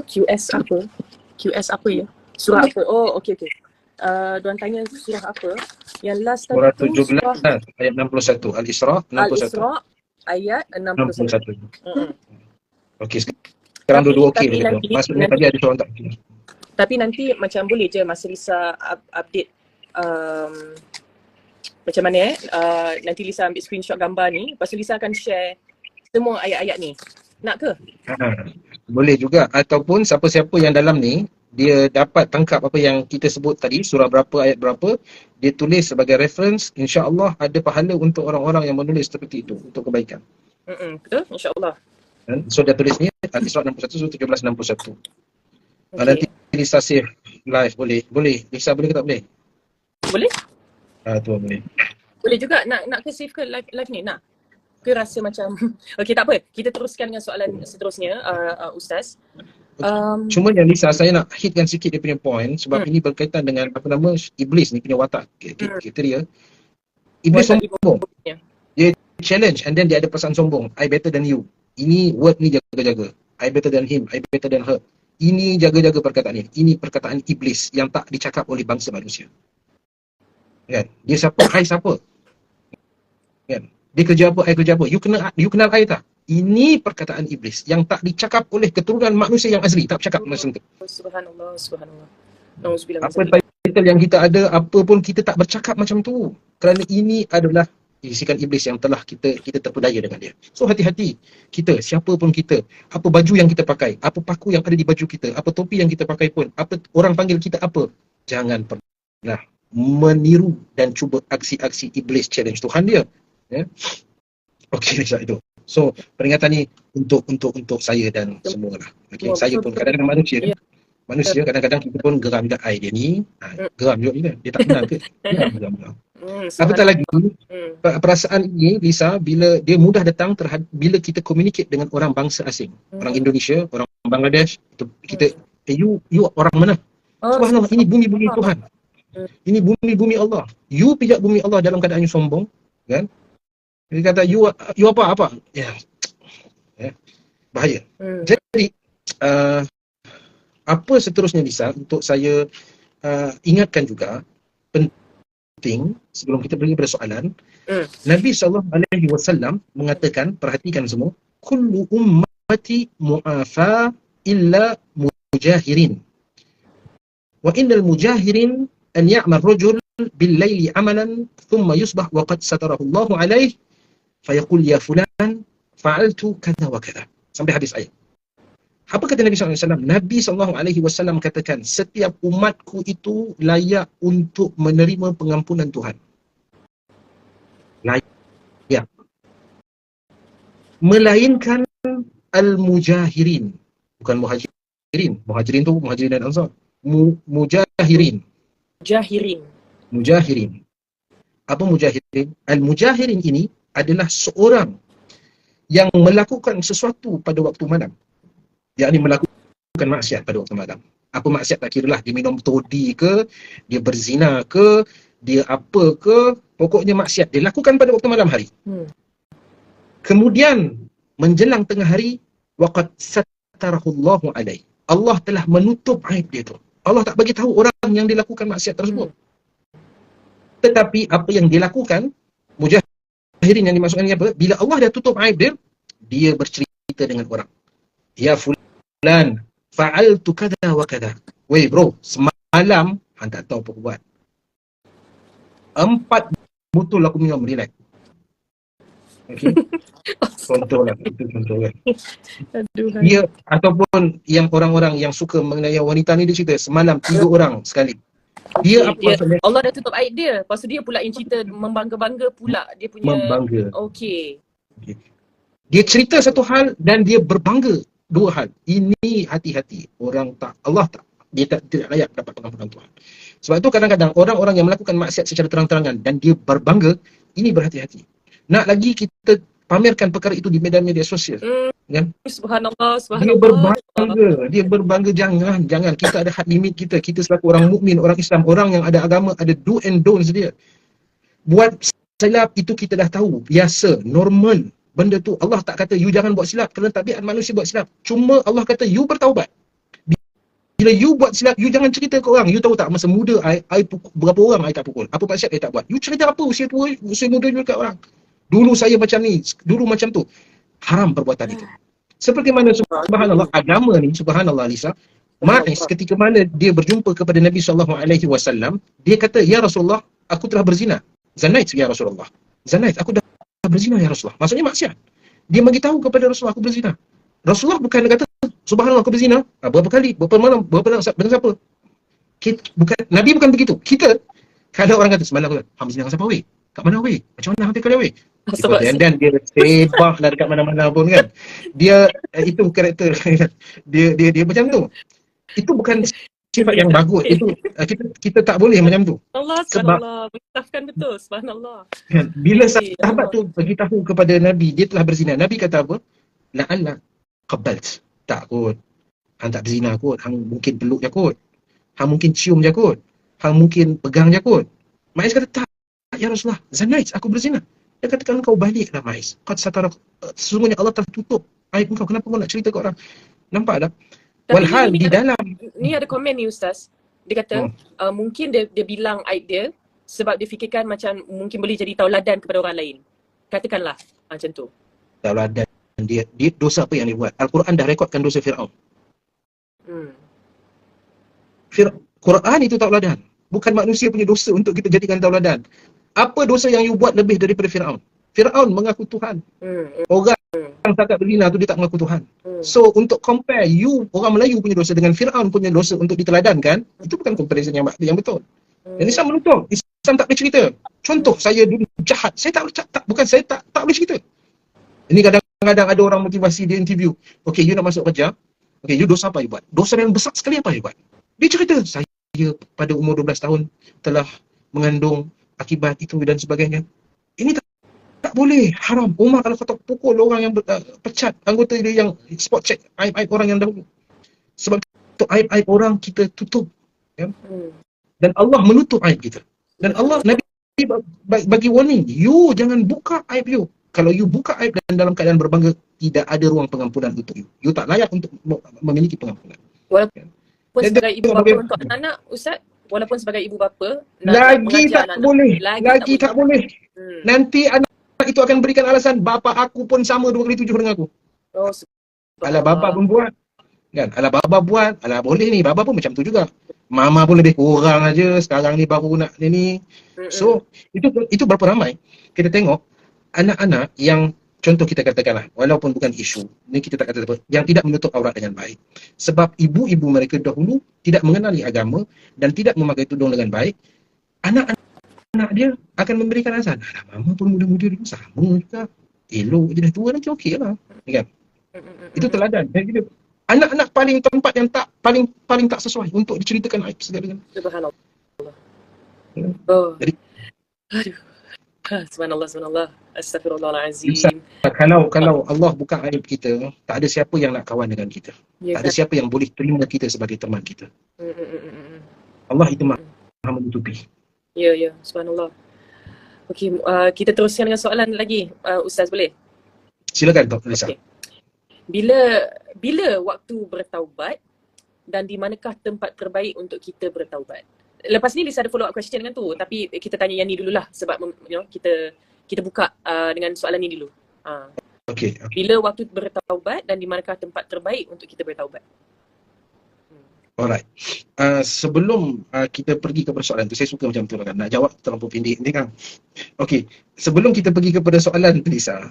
QS apa ya? Surah apa? Oh, okey. Diorang tanya surah apa? Yang last
Surah
tadi tu
17
surah
ayat 61. Al-Isra 61.
Al-Isra ayat 61.
61.
Mm-mm.
Okey, sekarang
Tapi
dua-dua okey
tapi
dia kata.
nanti
Maksudnya
nanti
tadi ada seorang tak okey.
tapi nanti macam boleh je Mas Lisa update macam mana nanti Lisa ambil screenshot gambar ni, lepas tu Lisa akan share semua ayat-ayat ni. Nak ke?
Boleh juga, ataupun siapa-siapa yang dalam ni dia dapat tangkap apa yang kita sebut tadi, surah berapa, ayat berapa, dia tulis sebagai reference, insya-Allah ada pahala untuk orang-orang yang menulis seperti itu untuk kebaikan.
Betul? Insya-Allah.
So dia tulis ni Al-Isra 61 surah 17 61. Nanti
Okey.
Lisa save live boleh. Boleh. Lisa boleh ke tak boleh?
Boleh?
Tu boleh.
Boleh juga. Nak ke save ke live ni? Nak? Ke rasa macam okey, tak apa. Kita teruskan dengan soalan seterusnya, Ustaz.
Cuma yang Lisa, saya nak hitkan sikit dia punya point sebab ini berkaitan dengan apa nama iblis ni punya watak kriteria. Iblis sombong. Dia challenge and then dia ada perasaan sombong. I better than you. Ini word ni jaga-jaga. I better than him. I better than her. Ini jaga-jaga perkataan ni. Ini perkataan iblis yang tak dicakap oleh bangsa manusia. Kan? Dia siapa? I siapa? Kan? Dia kerja apa? I kerja apa? You kenal I tak? Ini perkataan iblis yang tak dicakap oleh keturunan manusia yang asli. Tak bercakap macam tu.
Subhanallah.
Apa title yang kita ada, apa pun kita tak bercakap macam tu. Kerana ini adalah bisikan iblis yang telah kita terpedaya dengan dia. So hati-hati kita, siapa pun kita, apa baju yang kita pakai, apa paku yang ada di baju kita, apa topi yang kita pakai pun, apa orang panggil kita apa, jangan pernah meniru dan cuba aksi-aksi iblis challenge Tuhan dia. Ya. Okey, itu. So peringatan ni untuk saya dan semua lah. Okay. Saya pun kadang-kadang manusia kan. Manusia kadang-kadang kita pun geram juga idea ni. Geram juga ni kan. Dia tak kenal ke? Geram. Apatah lagi perasaan ini, Lisa, bila dia mudah datang bila kita communicate dengan orang bangsa asing. Orang Indonesia, orang Bangladesh, kita you orang mana? Subhanallah, ini bumi-bumi Tuhan. Ini bumi-bumi Allah. You pijak bumi Allah dalam keadaan you sombong, kan? Dia kata you apa? Ya. Bahaya. Jadi apa seterusnya Lisa untuk saya ingatkan juga penting sebelum kita pergi pada soalan. Nabi SAW mengatakan, perhatikan semua, kullu ummati mu'afa illa mujahirin. Wa innal mujahirin an ya'mal rajul bil laili amalan thumma yusbah wa qad satarahu Allah alaih fayaqul ya fulan fa'altu kadha wa kadha. Sampai habis ayat. Apa kata Nabi SAW? Nabi SAW katakan, setiap umatku itu layak untuk menerima pengampunan Tuhan. Layak. Melainkan al-mujahirin. Bukan muhajirin. Muhajirin tu muhajirin dan ansar. Mujahirin. Mujahirin. Apa mujahirin? Al-mujahirin ini adalah seorang yang melakukan sesuatu pada waktu malam. Yakni melakukan maksiat pada waktu malam. Apa maksiat tak kira lah. Dia minum todi ke, dia berzina ke, dia apa ke, pokoknya maksiat dia lakukan pada waktu malam hari. Kemudian menjelang tengah hari, waqad satarahullahu alaih. Allah telah menutup aib dia tu. Allah tak bagi tahu orang yang dilakukan maksiat tersebut. Tetapi apa yang dilakukan, mujahirin yang dimaksudkan apa? Bila Allah dah tutup aib dia, dia bercerita dengan orang. Ya fulan, fa'altu kada wa kada. Weh bro, semalam hang tak tahu apa aku buat. 4 botol aku minum, relax. Okey. Contoh lah, itu contoh kan. Dia ataupun yang orang-orang yang suka mengenai wanita ni, dia cerita semalam 3 orang sekali. Dia apa maksudnya?
Allah dah tutup aib dia. Lepas tu dia pula yang cerita membangga-bangga pula dia punya.
Membangga.
Okey.
Dia cerita satu hal dan dia berbangga 2 hal. Ini hati-hati. Orang tak, Allah tak, dia tidak layak dapat pengampunan Tuhan. Sebab itu kadang-kadang orang-orang yang melakukan maksiat secara terang-terangan dan dia berbangga, ini berhati-hati. Nak lagi kita pamerkan perkara itu di medan media sosial. Kan?
Subhanallah.
Dia berbangga. Jangan. Kita ada had limit kita. Kita selaku orang mukmin, orang Islam, orang yang ada agama, ada do and don'ts dia. Buat silap itu kita dah tahu, biasa, normal. Benda tu Allah tak kata you jangan buat silap kerana tabiat manusia buat silap. Cuma Allah kata you bertaubat. Bila you buat silap, you jangan cerita ke orang. You tahu tak, masa muda I pukul, berapa orang I tak pukul. Apa maksud I tak buat. You cerita apa usia tua, usia muda you kat orang. Dulu saya macam ni, dulu macam tu. Haram perbuatan itu. Seperti mana subhanallah, agama ni, subhanallah Lisa, Ma'is ketika mana dia berjumpa kepada Nabi SAW, dia kata, "Ya Rasulullah, aku telah berzina." Zanait ya Rasulullah. Zanait, aku dah berzina ya Rasulullah. Maksudnya maksiat. Dia bagi tahu kepada Rasulullah, aku berzina. Rasulullah bukan kata, "Subhanallah, aku berzina." Berapa kali, berapa malam, berapa dengan siapa? Bukan, Nabi bukan begitu. Kita, kalau orang kata, "Semalam aku hang berzina dengan siapa weh? Kat mana weh? Macam mana hang kali weh?" Dan dia sebab lah dekat mana-mana pun kan. Dia itu karakter dia macam tu. Itu bukan sifat yang bagus. Itu kita tak boleh macam tu.
Allah, subhanallah. Mengisahkan betul, subhanallah.
Kan, bila sahabat tu bagi tahu kepada Nabi dia telah berzina, Nabi kata apa? La'alla qabbalt. Tak kot. Hang tak berzina kot. Hang mungkin peluk je kot. Hang mungkin cium je kot. Hang mungkin pegang je kot. Ma'is kata, "Tak, ya Rasulullah. Zanait, aku berzina." Dia katakan, "Kau baliklah Ma'is. Qad satara, sesungguhnya Allah telah tutup aib kau. Kenapa kau nak cerita ke orang?" Nampak tak? Walhal di dalam
ni ada komen ni Ustaz. Dia kata mungkin dia bilang aib dia sebab dia fikirkan macam mungkin boleh jadi tauladan kepada orang lain. Katakanlah macam tu.
Tauladan dia dosa apa yang dia buat? Al-Quran dah rekodkan dosa Fir'aun. Quran itu tauladan. Bukan manusia punya dosa untuk kita jadikan tauladan. Apa dosa yang you buat lebih daripada Fir'aun? Fir'aun mengaku Tuhan. Orang setakat berzina tu dia tak mengaku Tuhan. So untuk compare you, orang Melayu punya dosa dengan Fir'aun punya dosa untuk diteladankan, itu bukan comparison yang betul. Dan Islam menutup. Islam tak boleh cerita. Contoh, saya dulu jahat. Saya tak boleh cerita. Ini kadang-kadang ada orang motivasi dia interview. Okay, you nak masuk kerja. Okay, you dosa apa you buat? Dosa yang besar sekali apa you buat? Dia cerita, saya pada umur 12 tahun telah mengandung akibat itu dan sebagainya. Ini tak boleh, haram. Umar kalau kata pukul orang yang pecat anggota dia yang spot check aib-aib orang yang dahulu. Sebab itu aib-aib orang kita tutup. Ya? Dan Allah menutup aib kita. Dan Allah, Nabi bagi warning, you jangan buka aib you. Kalau you buka aib dan dalam keadaan berbangga, tidak ada ruang pengampunan untuk you. You tak layak untuk memiliki pengampunan.
Walaupun sebagai ibu bapa untuk anak-anak, Ustaz, walaupun sebagai ibu bapa
lagi tak boleh. Lagi tak boleh. Nanti anak itu akan berikan alasan, "Bapa aku pun sama 2 kali 7 dengan aku."
Oh,
alah bapa pun buat. Kan? Alah bapa buat. Alah boleh ni. Bapa pun macam tu juga. Mama pun lebih kurang aja. Sekarang ni baru nak ni. So, itu berapa ramai kita tengok anak-anak yang, contoh kita katakanlah, walaupun bukan isu, ni kita tak kata apa, yang tidak menutup aurat dengan baik. Sebab ibu-ibu mereka dahulu tidak mengenali agama dan tidak memakai tudung dengan baik. Anak dia akan memberikan alasan, "Alah, mama pun muda-muda dulu sama juga. Elok je dah tua nanti okey lah." Kan? Itu teladan. Jadi anak-anak paling tempat yang tak paling tak sesuai untuk diceritakan aib segala-galanya.
Subhanallah.
Jadi,
aduh. Subhanallah. Astaghfirullahalazim.
Kalau Allah buka aib kita, tak ada siapa yang nak kawan dengan kita. Tak ada siapa yang boleh terima kita sebagai teman kita. Allah itu Maha menutupi.
Ya, subhanallah. Okey, kita teruskan dengan soalan lagi, Ustaz, boleh?
Silakan Dr. Lisa.
Okay. Bila waktu bertaubat dan di manakah tempat terbaik untuk kita bertaubat? Lepas ni Lisa ada follow up question dengan tu, tapi kita tanya yang ni dululah sebab kita buka dengan soalan ni dulu.
Okay.
Bila waktu bertaubat dan di manakah tempat terbaik untuk kita bertaubat?
Alright. Sebelum kita pergi kepada soalan tu, saya suka macam tu kan, nak jawab terlalu pendek ni kan. Okey, sebelum kita pergi kepada soalan tu Lisa,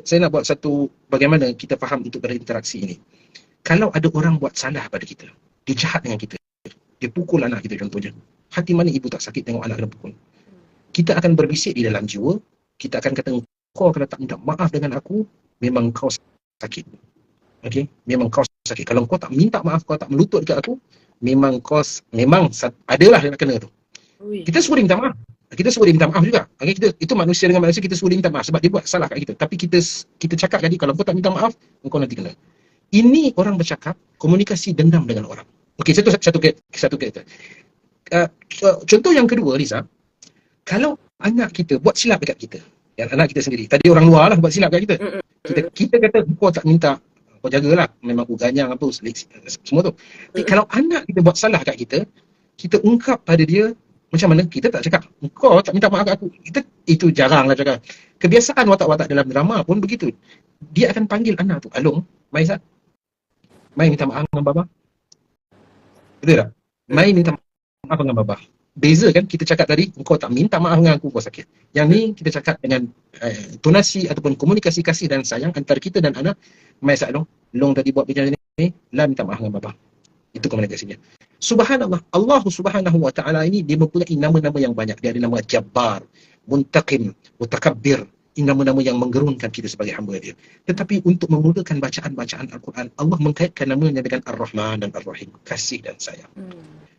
saya nak buat satu, bagaimana kita faham untuk berinteraksi ini. Kalau ada orang buat salah pada kita, dia jahat dengan kita, dia pukul anak kita contohnya, hati mana ibu tak sakit tengok anak kena pukul? Kita akan berbisik di dalam jiwa, kita akan kata, "Kau kalau tak minta maaf dengan aku, memang kau sakit." Okey, memang kau sakit. Kalau kau tak minta maaf, kau tak melutut dekat aku, memang adalah yang nak kena tu. Kita suruh dia minta maaf. Kita suruh dia minta maaf juga. Okay, itu manusia dengan manusia, kita suruh dia minta maaf sebab dia buat salah kat kita. Tapi kita cakap tadi, kalau kau tak minta maaf, kau nanti kena. Ini orang bercakap, komunikasi dendam dengan orang. Okey, satu kata. Contoh yang kedua, Liza, kalau anak kita buat silap dekat kita, yang anak kita sendiri, tadi orang luar lah buat silap dekat kita. Kita kata, kau tak minta kau jagalah, memang aku ganyang apa, semua tu. Tapi kalau anak kita buat salah kat kita, kita ungkap pada dia, macam mana? Kita tak cakap, kau tak minta maaf kat aku. Itu jarang lah cakap. Kebiasaan watak-watak dalam drama pun begitu. Dia akan panggil anak tu, Along, mai Zat, mai minta maaf dengan baba. Betul tak? Mai minta maaf dengan baba. Beza kan kita cakap tadi, kau tak minta maaf dengan aku, kau sakit. Yang ni kita cakap dengan tonasi ataupun komunikasi kasih dan sayang antara kita dan anak. Mai Zat Long tadi buat macam ni, lah minta maaf dengan baba. Itu komunikasinya. Subhanallah, Allah Subhanahu wa taala ini dia mempunyai nama-nama yang banyak. Dia ada nama Jabbar, Muntaqim, Mutakabbir, nama-nama yang menggerunkan kita sebagai hamba dia. Tetapi untuk memudahkan bacaan Al-Quran, Allah mengkaitkan namanya dengan Ar-Rahman dan Ar-Rahim, kasih dan sayang.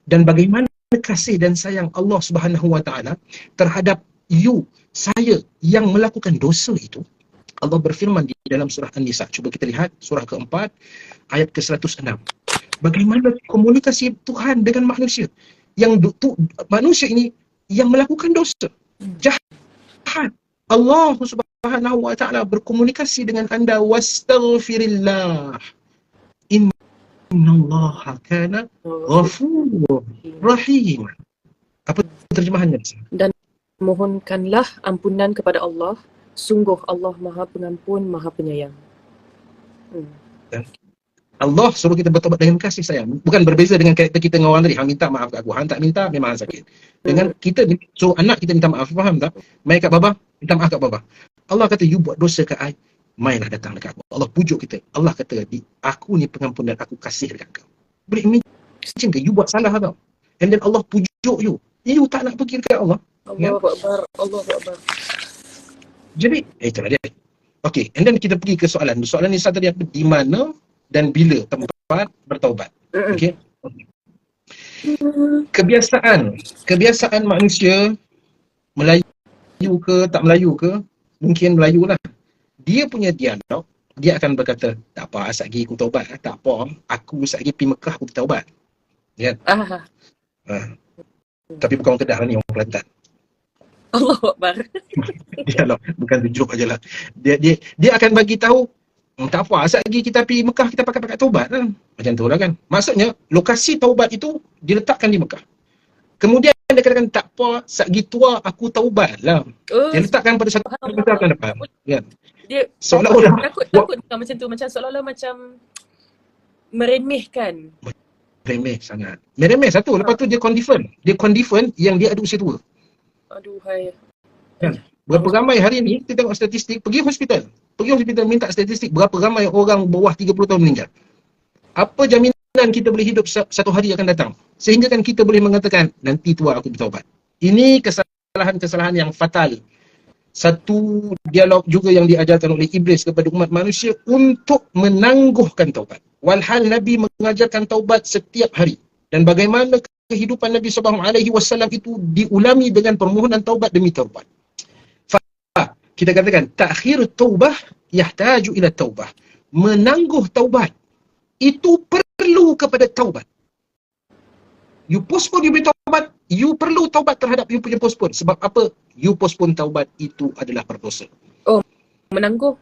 Dan bagaimana kasih dan sayang Allah Subhanahu wa taala terhadap saya yang melakukan dosa itu, Allah berfirman di dalam surah An-Nisa. Cuba kita lihat surah keempat ayat ke-106. Bagaimana komunikasi Tuhan dengan manusia. Manusia ini yang melakukan dosa, jahat. Allah Subhanahu wa taala berkomunikasi dengan anda, wastaghfirillah. Innallaha kana ghafurur rahim. Apa terjemahannya?
Dan mohonkanlah ampunan kepada Allah. Sungguh Allah Maha Pengampun, Maha Penyayang.
Allah suruh kita bertobat dengan kasih sayang. Bukan berbeza dengan karakter kita dengan orang tadi. Hang minta maaf kat aku, hang tak minta memang hang sakit. Dengan kita suruh anak kita minta maaf, faham tak? Mai kat baba, minta maaf kat baba. Allah kata you buat dosa kat I, mainlah datang dekat aku. Allah pujuk kita. Allah kata aku ni pengampun dan aku kasih dekat kau. Boleh imagine ke you buat salah tau. And then Allah pujuk you. You tak nak pergi dekat Allah.
Allahu Akbar, Allahu Akbar.
Jadi itulah dia. Okay, and then kita pergi ke soalan. Soalan ni tadi apa? Di mana dan bila tempat bertaubat. Okey. Kebiasaan manusia, Melayu ke tak Melayu ke, mungkin Melayu lah. Dia punya dialog, dia akan berkata, tak apa, asal lagi aku taubat. Tak apa, aku asal lagi pergi Mekah aku taubat. Ya. Tapi bukan orang Kedah lah ni, orang Kelantan.
Allahu Akbar.
Dialog, bukan tunjuk aje lah. Dia akan bagi tahu, tak apa, asal lagi kita pergi Mekah, kita pakai taubat lah. Macam tu lah kan. Maksudnya, lokasi taubat itu diletakkan di Mekah. Kemudian dia katakan, tak apa, sagi tua aku taubat lah. Dia letakkan pada satu tempat akan dapat. Ya.
Dia
seolah-olah
takut macam tu. Macam seolah-olah macam meremehkan.
Meremeh sangat. Meremeh satu. Lepas tu dia confirm. Dia confirm yang dia ada usia tua.
Aduh, hai.
Kan? Berapa ramai hari ni, kita tengok statistik, pergi hospital minta statistik berapa ramai orang bawah 30 tahun meninggal. Apa jaminan kita boleh hidup satu hari akan datang? Sehingga kan kita boleh mengatakan, nanti tua aku bertaubat. Ini kesalahan-kesalahan yang fatal. Satu dialog juga yang diajarkan oleh Iblis kepada umat manusia untuk menangguhkan taubat. Walhal Nabi mengajarkan taubat setiap hari. Dan bagaimana kehidupan Nabi SAW itu diulami dengan permohonan taubat demi taubat. Kita katakan takhir taubah yahtaju ila taubah. Menangguh taubat itu perlu kepada taubat. You postpone you punya taubat, you perlu taubat terhadap you punya postpone. Sebab apa? You postpone taubat itu adalah berdosa.
Oh, menangguh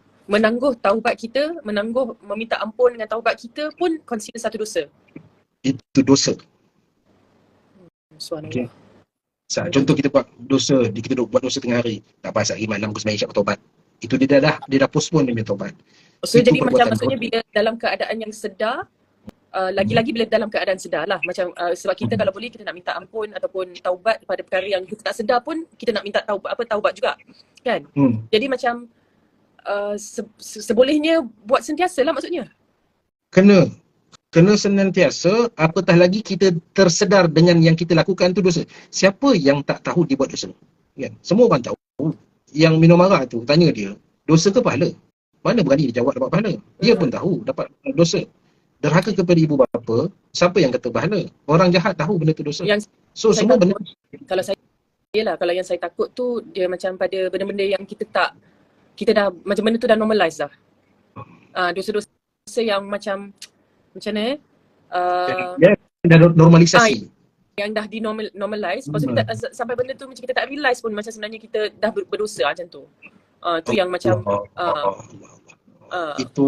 taubat kita, menangguh meminta ampun dengan taubat kita pun consider satu dosa.
Itu dosa.
Subhanallah.
Okay. Contoh kita buat dosa, kita buat dosa tengah hari, tak apa, saat malam ke sembahyang isyak bertaubat. Itu dia dah postpone dia punya taubat.
So
itu
jadi macam maksudnya bila dalam keadaan yang sedar, lagi-lagi bila dalam keadaan sedar lah. Macam sebab kita kalau boleh kita nak minta ampun ataupun taubat pada perkara yang kita tak sedar pun kita nak minta taubat juga. Kan? Jadi macam sebolehnya buat sentiasa lah maksudnya. Kena senantiasa, apatah lagi kita tersedar dengan yang kita lakukan tu dosa. Siapa yang tak tahu dia buat dosa? Kan? Semua orang tahu. Yang minum arak tu, tanya dia, dosa ke pahala? Mana berani dia jawab dapat pahala? Dia pun tahu dapat dosa. Derhaka kepada ibu bapa, siapa yang kata pahala? Orang jahat tahu benda tu dosa. So semua benda. Kalau yang saya takut tu, dia macam pada benda-benda yang kita dah, macam benda tu dah normalize dah. Dosa-dosa yang macam mana
dah normalisasi.
Yang dah normalize, lepas tu kita sampai benda tu macam kita tak realize pun macam sebenarnya kita dah berdosa macam tu. Tu yang macam
itu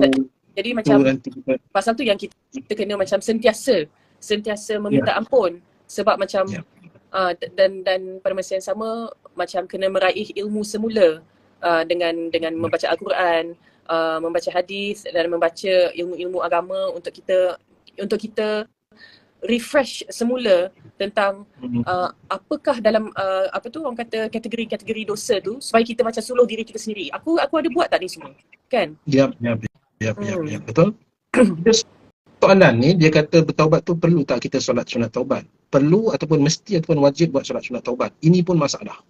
Jadi
tu
macam
nanti kita,
pasal tu yang kita kena macam sentiasa meminta
ya,
ampun, sebab macam
ya.
dan pada masa yang sama macam kena meraih ilmu semula dengan membaca Al-Quran, membaca hadis dan membaca ilmu-ilmu agama untuk kita refresh semula tentang apakah dalam apa tu orang kata kategori-kategori dosa tu, supaya kita macam suluh diri kita sendiri. Aku ada buat tak ni semua? Kan?
Ya, betul. Dia soalan ni, dia kata bertaubat tu perlu tak kita solat sunat taubat? Perlu ataupun mesti ataupun wajib buat solat sunat taubat? Ini pun masalah.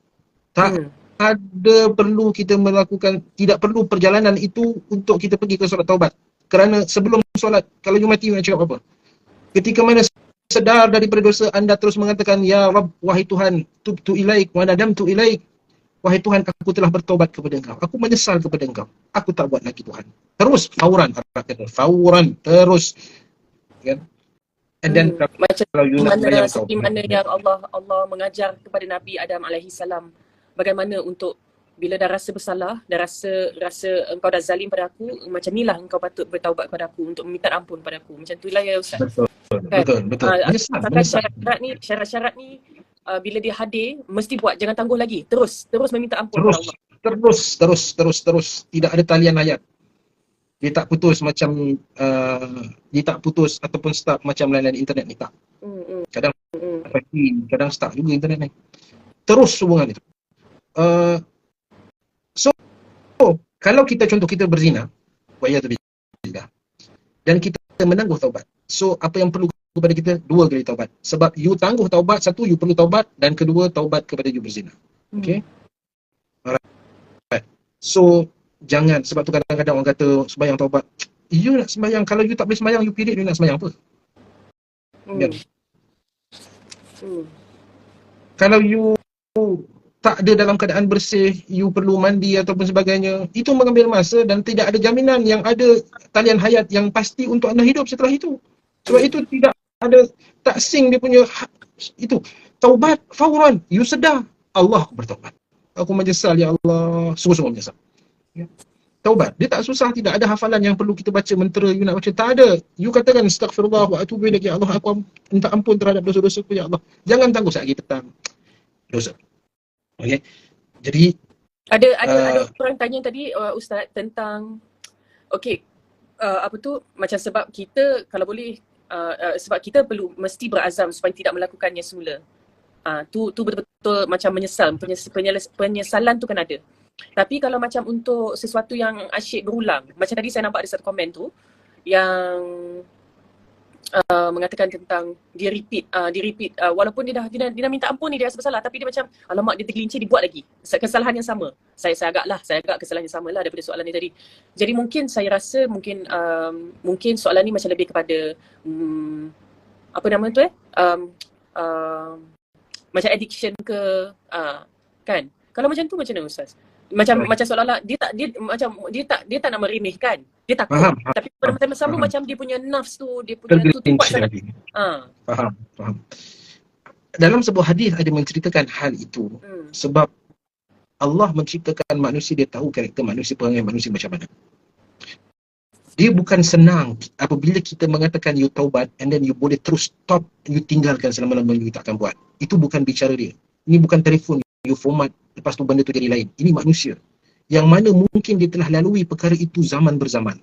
Tak ada perlu kita melakukan, tidak perlu perjalanan itu untuk kita pergi ke solat taubat. Kerana sebelum solat, kalau you mati, you nak cakap apa? Ketika mana sedar daripada dosa, anda terus mengatakan, Ya Rabb, wahai Tuhan, tubtu ilaik, wa nadamtu ilaik. Wahai Tuhan, aku telah bertaubat kepada Engkau. Aku menyesal kepada Engkau. Aku tak buat lagi Tuhan. Terus, fauran. Fauran. Terus. Kan? And then,
macam
kalau you nak bayang
seperti mana yang Allah mengajar kepada Nabi Adam alaihi salam, bagaimana untuk bila dah rasa bersalah, dah rasa engkau dah zalim pada aku, macam inilah engkau patut bertaubat kepada aku untuk meminta ampun pada aku. Macam itulah ya Ustaz.
Betul. Menyesal.
Syarat-syarat ni bila dia hadir mesti buat, jangan tangguh lagi. Terus meminta ampun kepada Allah.
Terus. Tidak ada talian hayat. Dia tak putus macam dia tak putus ataupun start macam lain-lain internet ni, tak. Kadang kadang start juga internet ni. Terus hubungan itu. So kalau contoh kita berzina, wa'iyadzubillah, dan kita menangguh taubat. So apa yang perlu kepada kita? 2 kali taubat. Sebab you tangguh taubat, 1 you perlu taubat, dan kedua taubat kepada you berzina. Okay? Alright. So jangan, sebab tu kadang-kadang orang kata sembahyang taubat. You nak sembahyang, kalau you tak boleh sembahyang, you pilih you nak sembahyang apa? Kalau you tak ada dalam keadaan bersih, you perlu mandi ataupun sebagainya, itu mengambil masa dan tidak ada jaminan yang ada talian hayat yang pasti untuk anda hidup setelah itu. Sebab itu tidak ada taksing dia punya itu. Taubat fauran, you sedar, Allah, aku bertaubat. Aku menyesal ya Allah, sungguh-sungguh menyesal. Ya. Taubat, dia tak susah, tidak ada hafalan yang perlu kita baca mentera you nak baca, tak ada. You katakan astaghfirullah wa atubu ilaik, ya Allah, aku minta ampun terhadap dosa-dosaku ya Allah. Jangan tangguh saat kita tentang dosa. Okey. Jadi
ada orang tanya tadi Ustaz tentang apa tu, macam sebab kita kalau boleh sebab kita perlu mesti berazam supaya tidak melakukannya semula. Tu betul-betul macam menyesal, penyesalan tu kan ada. Tapi kalau macam untuk sesuatu yang asyik berulang, macam tadi saya nampak ada satu komen tu yang mengatakan tentang dia repeat walaupun dia dah minta ampun ni, dia rasa bersalah, tapi dia macam alamak, dia tergelincir, dia buat lagi kesalahan yang sama. Saya agak kesalahan yang sama lah daripada soalan ni tadi. Jadi mungkin saya rasa mungkin soalan ni macam lebih kepada apa nama tu macam addiction ke kan. Kalau macam tu macam mana Ustaz? Macam seolah-olah dia tak nak meremehkan, dia takut.
faham.
Tapi pada masa yang sama macam dia punya nafs tu, dia punya tu kuat sangat.
Faham. Dalam sebuah hadis ada menceritakan hal itu. Sebab Allah menciptakan manusia, dia tahu karakter manusia, perangai manusia macam mana. Dia bukan senang apabila kita mengatakan you taubat and then you boleh terus stop, you tinggalkan selama-lamanya, you takkan buat. Itu bukan bicara dia. Ini bukan telefon you format, lepas tu benda tu jadi lain. Ini manusia yang mana mungkin dia telah lalui perkara itu zaman berzaman.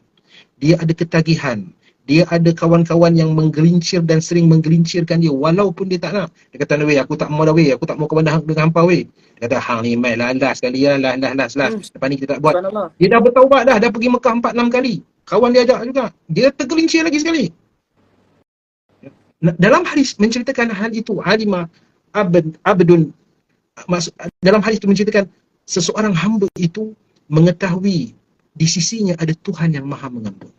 Dia ada ketagihan, dia ada kawan-kawan yang menggelincir dan sering menggelincirkan dia walaupun dia tak nak. Dia kata, weh, aku tak mau dah weh, aku tak mau kawan dengan hampa weh. Dia kata, hang ni mai lah sekali lah, lepas ni kita tak buat. Dia dah bertaubat dah pergi Mekah 4-6 kali. Kawan dia ajak juga, dia tergelincir lagi sekali. Dalam hadis menceritakan hal itu, alimah abdun, dalam hadis itu menceritakan seseorang hamba itu mengetahui di sisinya ada Tuhan yang maha mengampun,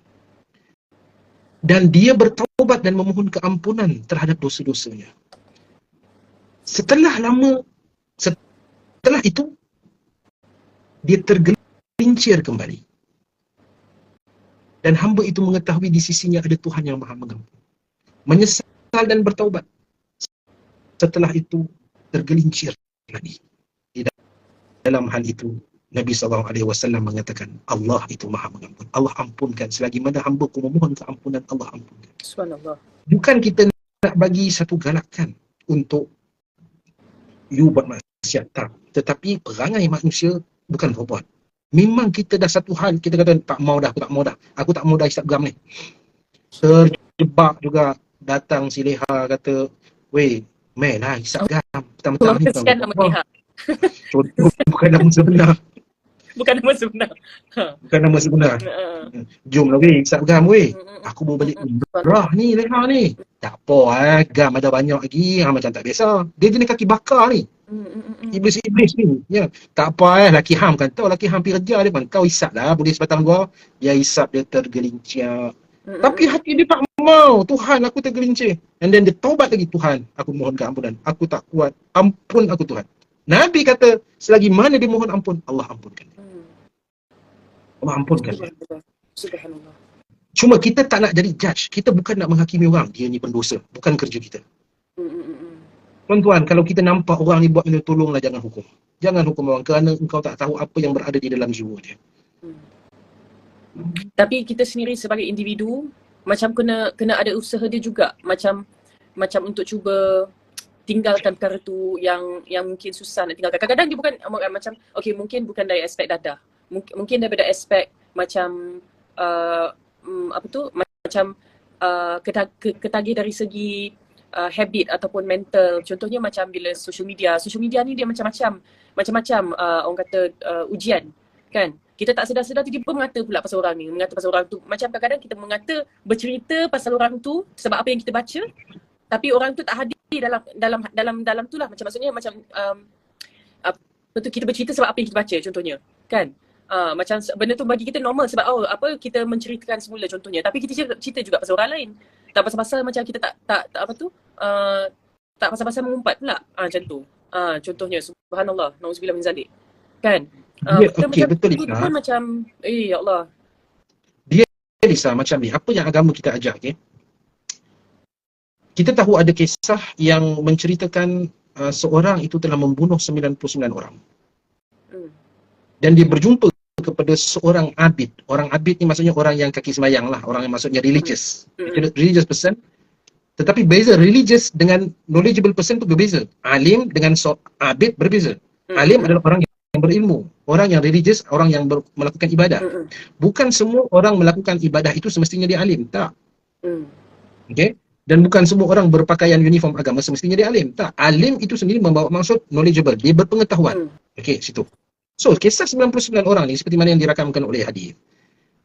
dan dia bertaubat dan memohon keampunan terhadap dosa-dosanya. Setelah itu dia tergelincir kembali, dan hamba itu mengetahui di sisinya ada Tuhan yang maha mengampun, menyesal dan bertaubat. Setelah itu tergelincir lagi. Di dalam hal itu Nabi SAW mengatakan, Allah itu maha mengampun. Allah ampunkan. Selagi mana hamba ku memohon keampunan, Allah ampunkan.
Subhanallah.
Bukan kita nak bagi satu galakan untuk you buat maksiat, tak. Tetapi perangai manusia bukan robot. Memang kita dah satu hal, kita kata tak mau dah, aku tak mau dah Instagram ni. Terjebak juga, datang si Leha kata, weh, main lah Instagram. Petang-petang ni.
Kesian nama Leha.
Contoh bukan nama sebenar.
Bukan nama sebenar.
Bukan nama sebenar. Jom lah weh, Instagram weh. Aku mau balik umrah ni, Leha ni. Tak apa gam ada banyak lagi. Macam tak biasa. Dia jenis kaki bakar ni. Iblis-iblis ni. Ya. Tak apa laki ham kan tahu. Laki ham pergi kerja dia pun. Kau isap lah boleh sebatang dua. Dia isap dia tergelincir. Tapi hati dia tak mau. Tuhan aku tergelincir. And then dia taubat lagi. Tuhan aku mohon keampunan. Aku tak kuat. Ampun aku Tuhan. Nabi kata selagi mana dia mohon ampun, Allah ampunkan. Allah ampunkan.
Subhanallah.
Cuma kita tak nak jadi judge. Kita bukan nak menghakimi orang. Dia ni pendosa. Bukan kerja kita. Tuan-tuan, kalau kita nampak orang ni buat benda, tolonglah jangan hukum. Jangan hukum orang kerana engkau tak tahu apa yang berada di dalam jiwa dia.
Tapi kita sendiri sebagai individu macam kena ada usaha dia juga. Macam untuk cuba tinggalkan perkara tu yang mungkin susah nak tinggalkan. Kadang-kadang dia bukan macam okey, mungkin bukan dari aspek dadah. Mungkin daripada aspek macam ketagih dari segi habit ataupun mental. Contohnya macam bila social media ni dia macam-macam orang kata ujian kan. Kita tak sedar-sedar tiba-tiba mengata pula pasal orang ni, mengata pasal orang tu. Macam kadang-kadang kita mengata, bercerita pasal orang tu sebab apa yang kita baca, tapi orang tu tak hadir dalam tu lah. Maksudnya kita bercerita sebab apa yang kita baca contohnya kan. Macam benda tu bagi kita normal sebab kita menceritakan semula contohnya, tapi kita cerita juga pasal orang lain. Tak pasal-pasal macam kita tak tak pasal-pasal mengumpat pula. Macam tu. Contohnya subhanallah, nauzubillah min zalik. Kan?
Okey, betul Lisa.
Macam ya Allah.
Dia Lisa macam ni, apa yang agama kita ajar, okey? Kita tahu ada kisah yang menceritakan seorang itu telah membunuh 99 orang. Dan dia berjumpa kepada seorang abid. Orang abid ni maksudnya orang yang kaki sembahyang lah. Orang yang maksudnya religious. Religious person. Tetapi beza religious dengan knowledgeable person tu berbeza. Alim dengan abid berbeza. Alim adalah orang yang berilmu. Orang yang religious, orang yang melakukan ibadah. Bukan semua orang melakukan ibadah itu semestinya dia alim. Tak. Okay? Dan bukan semua orang berpakaian uniform agama semestinya dia alim. Tak. Alim itu sendiri membawa maksud knowledgeable. Dia berpengetahuan. Okey, situ. So, kisah 99 orang ni seperti mana yang dirakamkan oleh hadis.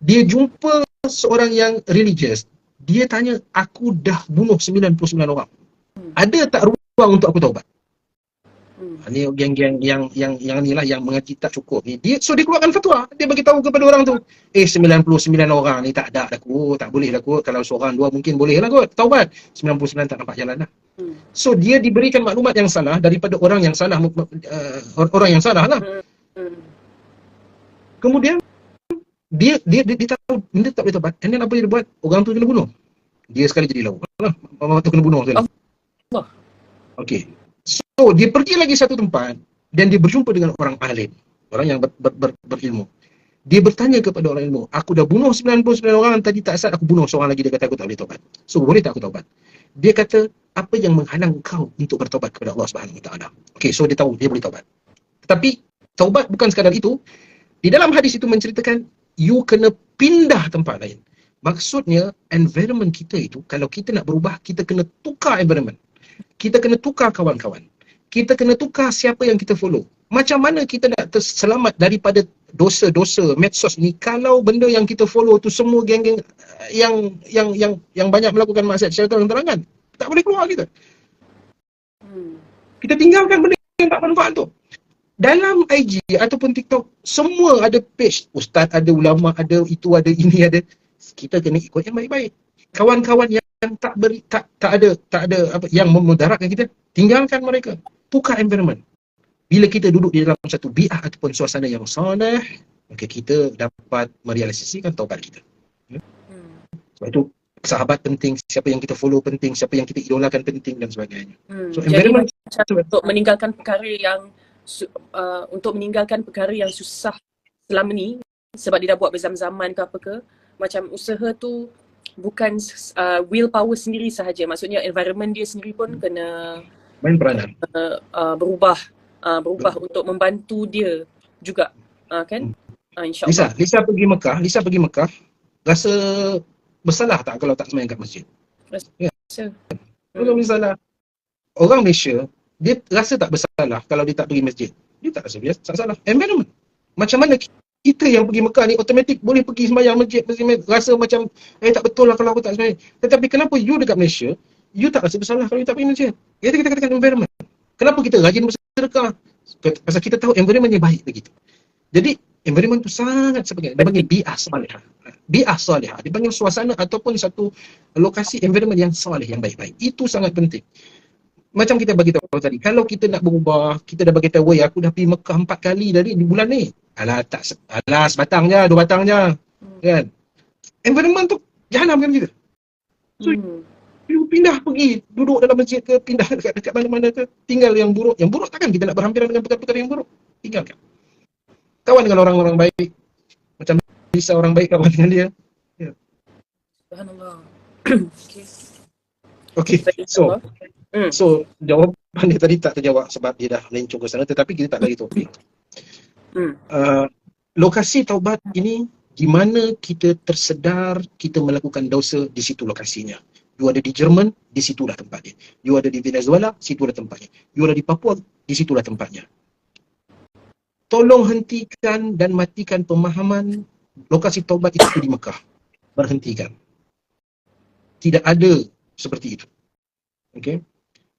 Dia jumpa seorang yang religious. Dia tanya, aku dah bunuh 99 orang. Ada tak ruang untuk aku taubat? Ni geng-geng yang ni lah yang mengaji tak cukup ni. Dia keluarkan fatwa. Dia bagi tahu kepada orang tu, 99 orang ni tak ada dah kot, tak boleh dah kot. Kalau seorang dua mungkin boleh lah kot taubat. 99 tak nampak jalan lah. So dia diberikan maklumat yang salah daripada orang yang salah, orang yang salah lah. Kemudian dia tahu benda tak boleh taubat. And then apa dia buat? Orang tu kena bunuh. Dia sekali jadi lawa. Orang tu kena bunuh sekali. Okey. So, dia pergi lagi satu tempat dan dia berjumpa dengan orang alim, orang yang berilmu. Dia bertanya kepada orang ilmu, aku dah bunuh 99 orang, tadi tak asal aku bunuh seorang lagi, dia kata aku tak boleh taubat. So, boleh tak aku taubat? Dia kata, apa yang menghalang kau untuk bertaubat kepada Allah Subhanahu Wa Taala? Okey, so dia tahu dia boleh taubat. Tetapi taubat bukan sekadar itu. Di dalam hadis itu menceritakan you kena pindah tempat lain. Maksudnya environment kita itu, kalau kita nak berubah, kita kena tukar environment. Kita kena tukar kawan-kawan. Kita kena tukar siapa yang kita follow. Macam mana kita nak terselamat daripada dosa-dosa medsos ni kalau benda yang kita follow tu semua geng-geng yang banyak melakukan maksiat secara terang-terangan. Tak boleh keluar kita. Kita tinggalkan benda yang tak manfaat tu. Dalam IG ataupun TikTok, semua ada page. Ustaz ada, ulama ada, itu ada, ini ada. Kita kena ikut yang baik-baik. Kawan-kawan yang tak ada apa yang memudaratkan kita, tinggalkan mereka. Tukar environment. Bila kita duduk di dalam satu bi'ah ataupun suasana yang soleh, maka kita dapat merealisasikan taubat kita. Sebab itu sahabat penting, siapa yang kita follow penting, siapa yang kita idolakan penting dan sebagainya. So environment
untuk meninggalkan perkara yang untuk meninggalkan perkara yang susah selama ni sebab dia dah buat berzam-zaman ke apa ke. Macam usaha tu bukan willpower sendiri sahaja. Maksudnya environment dia sendiri pun kena
Main peranan.
berubah untuk membantu dia juga. Kan? InsyaAllah.
Lisa pergi Mekah, rasa bersalah tak kalau tak sembahyang kat masjid?
Rasa.
Kalau misalnya orang Malaysia, dia rasa tak bersalah kalau dia tak pergi masjid. Dia tak rasa biasa, tak salah. Environment. Macam mana kita yang pergi Mekah ni automatik boleh pergi sembahyang masjid, rasa macam tak betul lah kalau aku tak sembahyang. Tetapi kenapa you dekat Malaysia, you tak rasa bersalah kalau you tak pergi masjid? Kita katakan environment. Kenapa kita rajin bersedekah? Pasal kita tahu environment yang baik begitu. Jadi environment tu sangat sebagai dia panggil bi'ah salihah. Bi'ah salihah. Dia panggil suasana ataupun satu lokasi environment yang salih, yang baik-baik. Itu sangat penting. Macam kita bagi tahu tadi, kalau kita nak berubah, kita dah bagi tahu, aku dah pergi Mekah 4 kali dari di bulan ni. Alah sebatang je, 2 batang je. Kan? Environment tu jahanam kan kita. So, you pindah pergi, duduk dalam masjid ke, pindah dekat mana-mana ke, tinggal yang buruk. Yang buruk takkan kita nak berhampiran dengan perkara-perkara yang buruk. Tinggalkan. Kawan dengan orang-orang baik. Macam Lisa orang baik kawan dengan dia. Ya.
Subhanallah.
Okay. So jawapan dia tadi tak terjawab sebab dia dah lencong ke sana, tetapi kita tak lagi topik. Lokasi taubat ini di mana kita tersedar kita melakukan dosa, di situ lokasinya. You ada di Jerman, di situlah tempatnya. You ada di Venezuela, situlah tempatnya. You ada di Papua, di situlah tempatnya. Tolong hentikan dan matikan pemahaman lokasi taubat itu di Mekah. Berhentikan. Tidak ada seperti itu. Okay?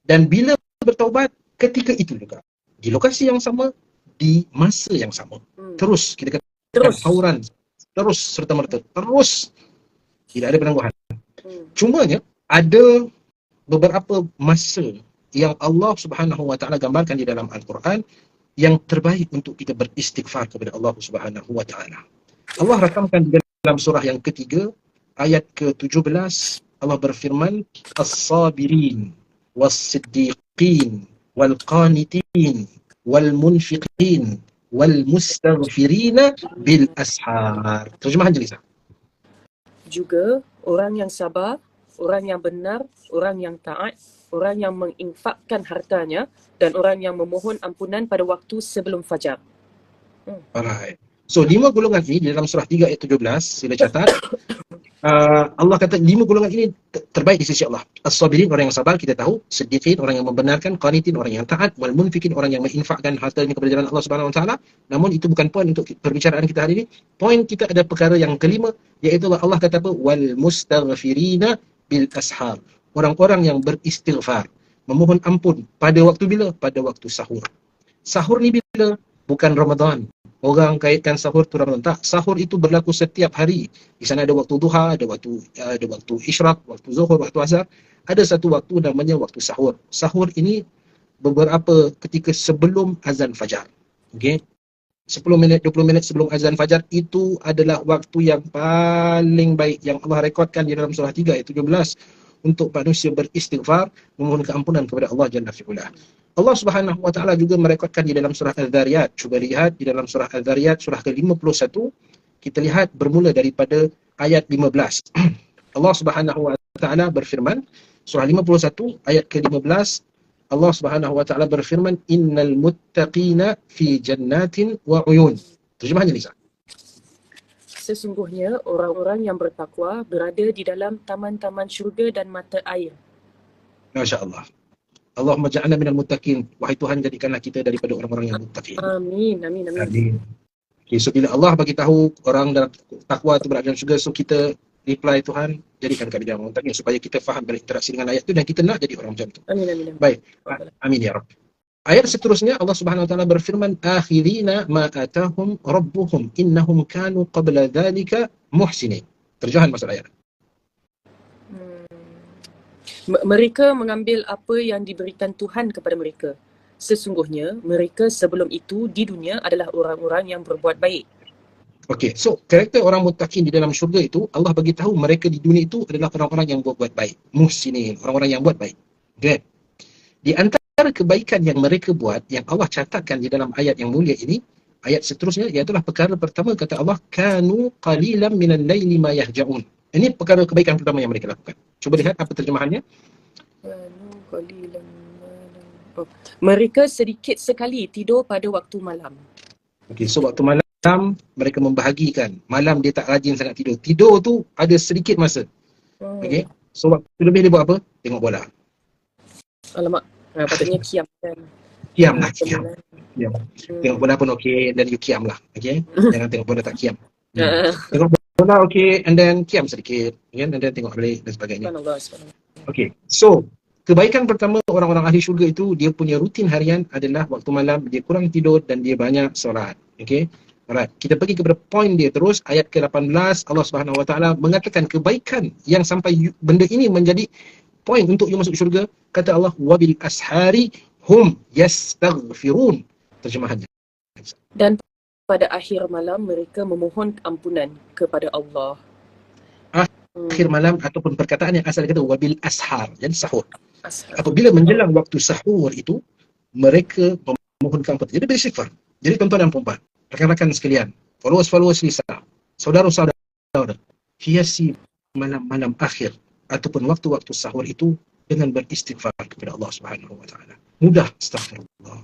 Dan bila bertaubat, ketika itu juga. Di lokasi yang sama, di masa yang sama. Terus, kita katakan hauran. Terus serta-merta. Terus. Tidak ada penangguhan. Cumanya, ada beberapa masa yang Allah Subhanahu Wa Taala gambarkan di dalam Al-Quran yang terbaik untuk kita beristighfar kepada Allah Subhanahu Wa Taala. Allah rakamkan di dalam surah yang ketiga, ayat ke-17, Allah berfirman, As-sabirin, was-siddiqin, wal-qanitin, wal-munfiqin, wal-mustaghfirina bil-ashar. Terjemahan je, Lisa.
Juga orang yang sabar, orang yang benar, orang yang taat, orang yang menginfakkan hartanya, dan orang yang memohon ampunan pada waktu sebelum fajar.
Alright. So, 5 golongan ini di dalam surah 3 ayat 17, sila catat. Allah kata 5 golongan ini terbaik di sisi Allah. As-sabirin, orang yang sabar, kita tahu. Siddiqin, orang yang membenarkan. Qanitin, orang yang taat. Wal munfiqin, orang yang menginfakkan hartanya kepada jalan Allah Subhanahu Wa Taala. Namun itu bukan poin untuk perbicaraan kita hari ini. Poin kita ada perkara yang kelima, iaitu Allah kata apa? Wal mustaghfirina bil ashar. Orang-orang yang beristighfar, memohon ampun pada waktu bila? Pada waktu sahur. Sahur ni bila? Bukan Ramadan. Orang kaitkan sahur tu Ramadan. Tak, sahur itu berlaku setiap hari. Di sana ada waktu duha, ada waktu isyraq, waktu zuhur, waktu asar. Ada satu waktu namanya waktu sahur. Sahur ini beberapa ketika sebelum azan fajar. Okey. 10 minit, 20 minit sebelum azan fajar, itu adalah waktu yang paling baik yang Allah rekodkan di dalam surah 3 ayat 17 untuk manusia beristighfar, memohon keampunan kepada Allah Jalla fi'ula. Allah Subhanahu Wa Taala juga merekodkan di dalam surah Al-Dhariyat. Cuba lihat di dalam surah Al-Dhariyat, surah ke-51, kita lihat bermula daripada ayat 15. Allah Subhanahu Wa Taala berfirman, surah 51 ayat ke-15, Allah Subhanahu Wa Taala berfirman, innal muttaqina fi jannatin wa uyun. Terjemahannya, Lisa.
Sesungguhnya orang-orang yang bertakwa berada di dalam taman-taman syurga dan mata air.
Masya Allah. Allahumma ja'alna minal muttaqin. Wahai Tuhan, jadikanlah kita daripada orang-orang yang muttaqin.
Amin, amin, amin.
Amin. Okay, so bila Allah bagi tahu orang dalam takwa itu berada dalam syurga, so kita reply, Tuhan, jadikan kami dalam orang muttaqin, supaya kita faham berinteraksi dengan ayat itu dan kita nak jadi orang macam itu.
Amin, amin, amin.
Baik. Amin ya Rabb. Ayat seterusnya Allah Subhanahu Wa Taala berfirman, akhirina ma atahum rabbuhum innahum kanu qabla dhalika muhsinin. Terjemahan maksud ayat.
Mereka mengambil apa yang diberikan Tuhan kepada mereka. Sesungguhnya mereka sebelum itu di dunia adalah orang-orang yang berbuat baik.
Okey, so karakter orang muttaqin di dalam syurga itu, Allah bagi tahu mereka di dunia itu adalah orang-orang yang berbuat baik. Muhsinin, orang-orang yang buat baik. Okay. Di antara kebaikan yang mereka buat, yang Allah catatkan di dalam ayat yang mulia ini, ayat seterusnya, iaitulah perkara pertama, kata Allah, kanu qalilan minal laili ma yahja'un. Ini perkara kebaikan pertama yang mereka lakukan. Cuba lihat apa terjemahannya.
Oh. Mereka sedikit sekali tidur pada waktu malam.
Okey, so waktu malam mereka membahagikan. Malam dia tak rajin sangat tidur. Tidur tu ada sedikit masa. Okey. So waktu lebih dia buat apa? Tengok bola.
Alamak, patutnya kiam kan.
Kiam lah, kiam. Tengok bola pun okey, dan you kiam lah. Okey. Jangan tengok bola tak kiam. Tengok bola okey, and then kiam sedikit. Okay? And then tengok balik dan sebagainya. Okey. So, kebaikan pertama orang-orang ahli syurga itu, dia punya rutin harian adalah waktu malam dia kurang tidur dan dia banyak solat. Okey. Alright, kita pergi kepada poin dia terus, ayat ke-18, Allah Subhanahu Wa Taala mengatakan kebaikan yang sampai benda ini menjadi poin untuk you masuk syurga. Kata Allah, wabil ashari hum yastaghfirun. Terjemahannya.
Dan pada akhir malam mereka memohon ampunan kepada Allah.
Akhir malam ataupun perkataan yang asal kata wabil ashar, jadi sahur. Apabila menjelang waktu sahur itu, mereka memohonkan ampunan. Jadi beristighfar. Jadi tuan-tuan dan puan-puan, rakan-rakan sekalian, followers Lisa, saudara-saudara, hiasi malam-malam akhir ataupun waktu-waktu sahur itu dengan beristighfar kepada Allah Subhanahu Wa Taala. Mudah, astagfirullah.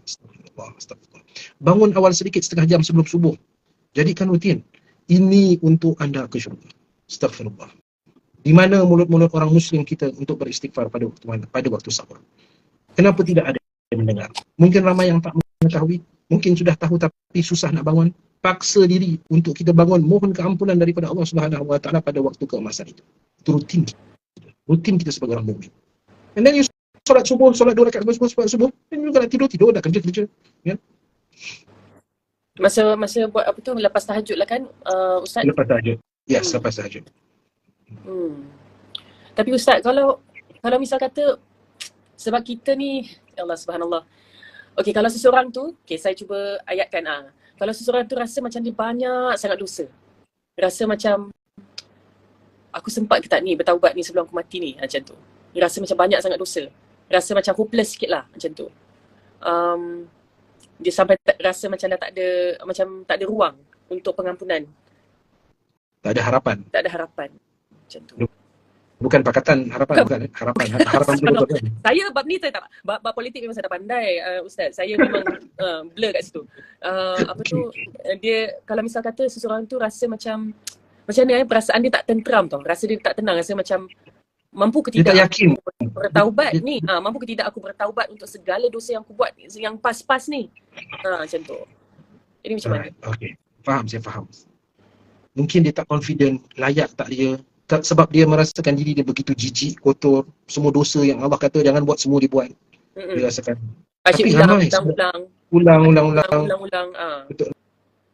Bangun awal sedikit, setengah jam sebelum subuh. Jadikan rutin. Ini untuk anda ke syurga. Astagfirullah. Di mana mulut-mulut orang muslim kita untuk beristighfar pada waktu sahur? Kenapa tidak ada yang mendengar? Mungkin ramai yang tak mengetahui, mungkin sudah tahu tapi susah nak bangun. Paksa diri untuk kita bangun, mohon keampunan daripada Allah Subhanahu Wa Taala pada waktu keemasan itu. Itu rutin kita. Rutin kita sebagai orang mukmin. And then you solat subuh, solat 2 rakaat solat subuh, dan you nak tidur, nak kerja. Ya?
Masa buat apa tu, lepas tahajud lah kan, Ustaz?
Lepas tahajud. Yes, lepas tahajud.
Tapi Ustaz, kalau misal kata, sebab kita ni, ya Allah subhanallah. Okey, kalau seseorang tu, saya cuba ayatkan. Kalau seseorang tu rasa macam dia banyak sangat dosa. Rasa macam, aku sempat ke tak ni bertaubat ni sebelum aku mati ni, macam tu. Dia rasa macam banyak sangat dosa. Rasa macam hopeless sikit lah, macam tu. Dia sampai rasa macam dah tak ada ruang untuk pengampunan.
Tak ada harapan.
Macam tu.
Bukan pakatan harapan, bukan. Harapan betul-betul.
Saya bab ni saya tak, bab politik memang saya tak pandai, Ustaz. Saya memang blur kat situ. Dia kalau misal kata seseorang tu rasa macam ni, perasaan dia tak tenteram tau. Rasa dia tak tenang, rasa macam mampu ke tidak
yakin
aku bertaubat ni? Mampu ke tidak aku bertaubat untuk segala dosa yang aku buat yang pas-pas ni? Macam tu. Ini macam mana?
Okey. Saya faham. Mungkin dia tak confident, layak tak dia. Sebab dia merasakan diri dia begitu jijik, kotor, semua dosa yang Allah kata jangan buat, semua dia buat. Dia rasakan. Tapi ramai ulang-ulang. Betul.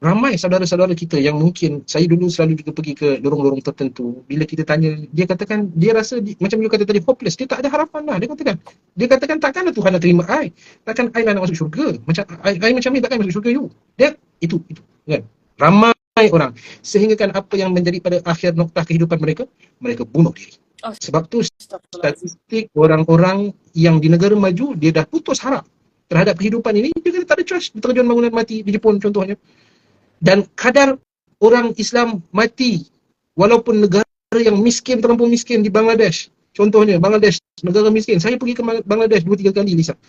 Ramai saudara-saudara kita yang mungkin, saya dulu selalu juga pergi ke lorong-lorong tertentu, bila kita tanya, dia katakan dia rasa macam you kata tadi, hopeless, dia tak ada harapan lah. Dia katakan takkanlah Tuhan nak terima I, takkan I lah nak masuk syurga, macam I macam ni takkan masuk syurga you. Dia itu kan. Ramai orang, sehingga kan apa yang menjadi pada akhir noktah kehidupan mereka bunuh diri. Sebab tu statistik orang-orang yang di negara maju, dia dah putus harap terhadap kehidupan ini, dia kata tak ada choice, terjun bangunan mati di Jepun contohnya. Dan kadar orang Islam mati walaupun negara yang miskin terlampau miskin di Bangladesh, contohnya Bangladesh, negara miskin. Saya pergi ke Bangladesh 2-3 kali, Lisa.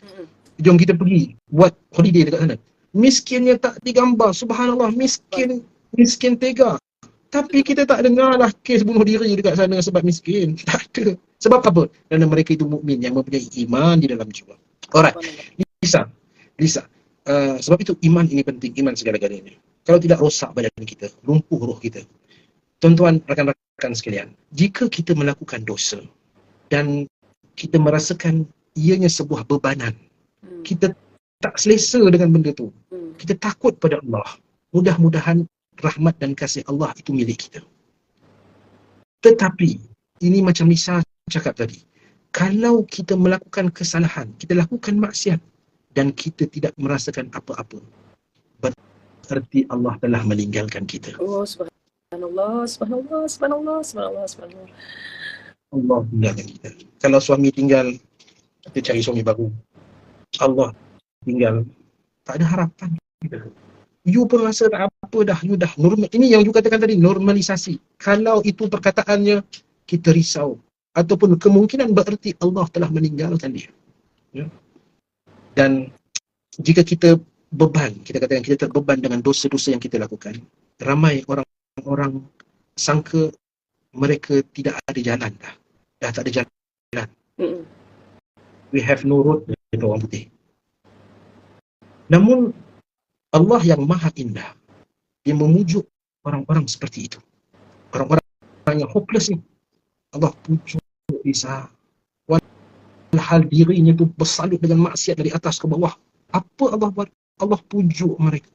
Jom kita pergi buat holiday dekat sana. Miskinnya tak digambar, subhanallah, miskin tega. Tapi kita tak dengar lah kes bunuh diri dekat sana sebab miskin. Tak ada. Sebab apa? Kerana mereka itu mukmin yang mempunyai iman di dalam jiwa. Alright, Lisa. Sebab itu iman ini penting, iman segala-galanya. Kalau tidak, rosak badan kita, lumpuh roh kita. Tuan-tuan, rakan-rakan sekalian, jika kita melakukan dosa dan kita merasakan ianya sebuah bebanan, kita tak selesa dengan benda tu, kita takut pada Allah, mudah-mudahan rahmat dan kasih Allah itu milik kita. Tetapi, ini macam Lisa cakap tadi, kalau kita melakukan kesalahan, kita lakukan maksiat dan kita tidak merasakan apa-apa, berarti Allah telah meninggalkan kita.
Oh, subhanallah.
Allah meninggalkan kita. Kalau suami tinggal, kita cari suami baru. Allah tinggal, tak ada harapan. You pun rasa tak apa dah, you dah normal. Ini yang you katakan tadi, normalisasi. Kalau itu perkataannya, kita risau. Ataupun kemungkinan bererti Allah telah meninggalkan dia. Ya. Dan jika kita beban, kita katakan kita terbeban dengan dosa-dosa yang kita lakukan, ramai orang-orang sangka mereka tidak ada jalan dah. Dah tak ada jalan. We have no road, kata orang putih. Namun Allah yang maha indah, dia memujuk orang-orang seperti itu. Orang-orang yang hopeless ni, Allah pujuk Isa. Walhal dirinya tu bersalut dengan maksiat dari atas ke bawah. Apa Allah buat? Allah pujuk mereka.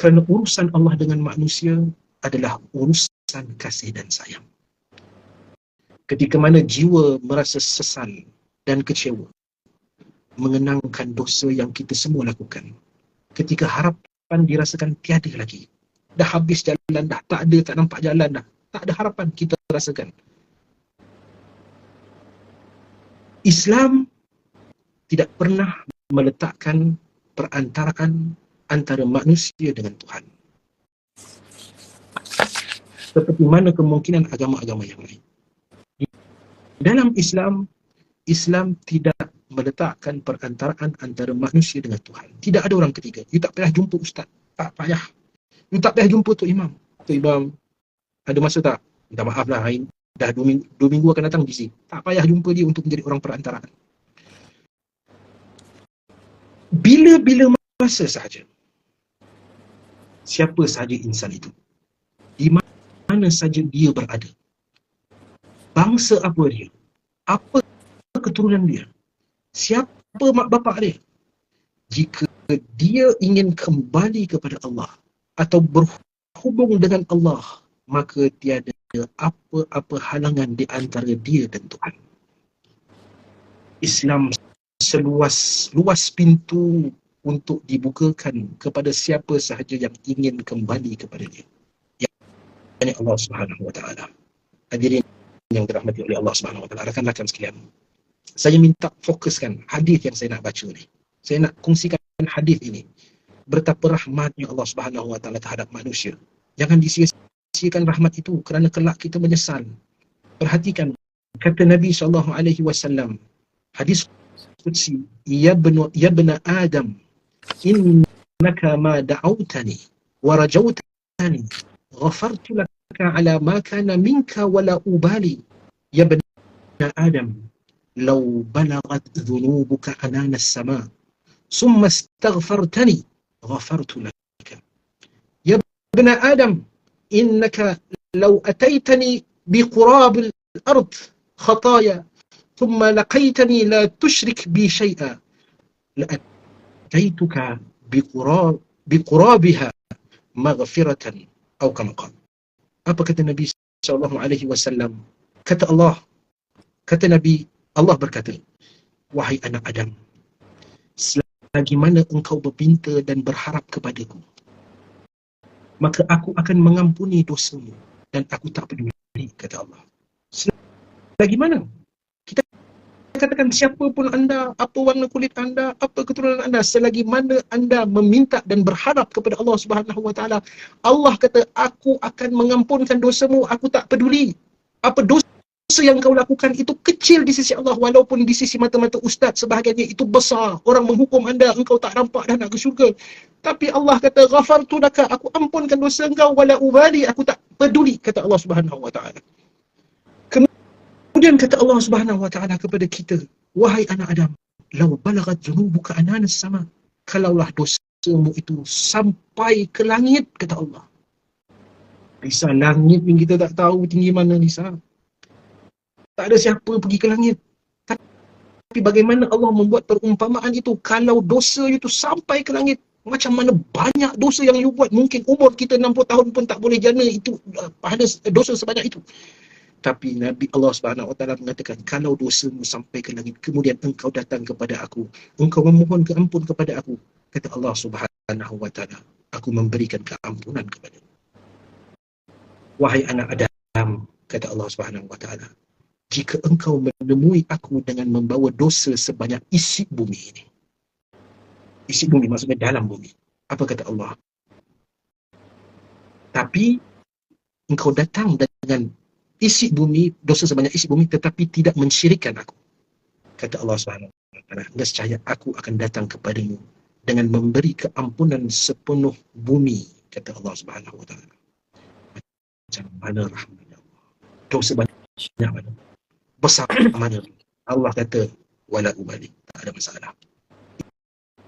Kerana urusan Allah dengan manusia adalah urusan kasih dan sayang. Ketika mana jiwa merasa sesal dan kecewa mengenangkan dosa yang kita semua lakukan, ketika harapan dirasakan tiada lagi, dah habis jalan dah, tak nampak jalan dah, tak ada harapan kita rasakan, Islam tidak pernah meletakkan perantaraan antara manusia dengan Tuhan, seperti mana kemungkinan agama-agama yang lain. Dalam Islam tidak meletakkan perantaraan antara manusia dengan Tuhan. Tidak ada orang ketiga. You tak payah jumpa ustaz, tak payah. You tak payah jumpa Tok Imam. Tok Imam, ada masa tak? Minta maaf lah, dah 2 minggu akan datang busy. Tak payah jumpa dia untuk menjadi orang perantaraan. Bila-bila masa sahaja, siapa sahaja insan itu, di mana saja dia berada, bangsa apa dia, apa keturunan dia, siapa mak bapak dia, jika dia ingin kembali kepada Allah atau berhubung dengan Allah, maka tiada apa-apa halangan di antara dia dan Tuhan. Islam seluas pintu untuk dibukakan kepada siapa sahaja yang ingin kembali kepada dia, yakni Allah Subhanahu wa taala. Hadirin yang dirahmati oleh Allah Subhanahu wa taala, rakan-rakan sekalian, saya minta fokuskan hadis yang saya nak baca ni. Saya nak kongsikan hadis ini. Betapa rahmatnya Allah Subhanahu wa taala terhadap manusia. Jangan disia-siakan rahmat itu kerana kelak kita menyesal. Perhatikan kata Nabi SAW, hadis qudsi, ya bna Adam, innaka ma da'awtani wa rajawtani ghafartu laka ala ma kana minka wala ubali. Ya bna Adam, law balagat dhunubuka anana as-sama summa astaghfartani ghafartu laka. Ya bna Adam, innaka law ataitani biqurab al-ard khataya ثم لقيتني لا تشرك بي شيئا لأتيتك بقرابها مغفرة أو كما قال. Apa kata Nabi SAW? Kata Nabi, Allah berkata, wahai anak Adam, selagi mana engkau berpinta dan berharap kepadaku, maka aku akan mengampuni dosamu dan aku tak peduli, kata Allah. Selagi mana? Kita katakan siapa pun anda, apa warna kulit anda, apa keturunan anda, selagi mana anda meminta dan berharap kepada Allah Subhanahu wa taala, Allah kata, aku akan mengampunkan dosamu, aku tak peduli apa dosa yang kau lakukan itu kecil di sisi Allah, walaupun di sisi mata-mata ustaz sebahagiannya itu besar, orang menghukum anda, engkau tak nampak dah nak ke syurga, tapi Allah kata, ghafartu laka, aku ampunkan dosa engkau, wala ubali, aku tak peduli, kata Allah Subhanahu wa taala. Kemudian kata Allah Subhanahu wa taala kepada kita, wahai anak Adam, law balagat dhunubuka ananas sama, kalaulah dosamu itu sampai ke langit, kata Allah. Lisa, langit yang kita tak tahu tinggi mana, Lisa. Tak ada siapa pergi ke langit. Tapi bagaimana Allah membuat perumpamaan itu, kalau dosa itu sampai ke langit, macam mana banyak dosa yang you buat, mungkin umur kita 60 tahun pun tak boleh jana itu, ada dosa sebanyak itu. Tapi Nabi Allah Subhanahu wa taala mengatakan, kalau dosamu sampai ke langit, kemudian engkau datang kepada aku, engkau memohon keampun kepada aku, kata Allah Subhanahu wa taala, aku memberikan keampunan kepada. Wahai anak Adam, kata Allah Subhanahu wa taala, jika engkau menemui aku dengan membawa dosa sebanyak isi bumi ini. Isi bumi maksudnya dalam bumi. Apa kata Allah? Tapi engkau datang dengan isi bumi, dosa sebanyak isi bumi, tetapi tidak mensyirikkan aku. Kata Allah Subhanahu wa taala, nescaya aku akan datang kepadamu dengan memberi keampunan sepenuh bumi, kata Allah Subhanahu wa taala. Macam mana rahmatnya Allah? Dosa banyak mana? Besar mana? Allah kata, wala ubali, tak ada masalah.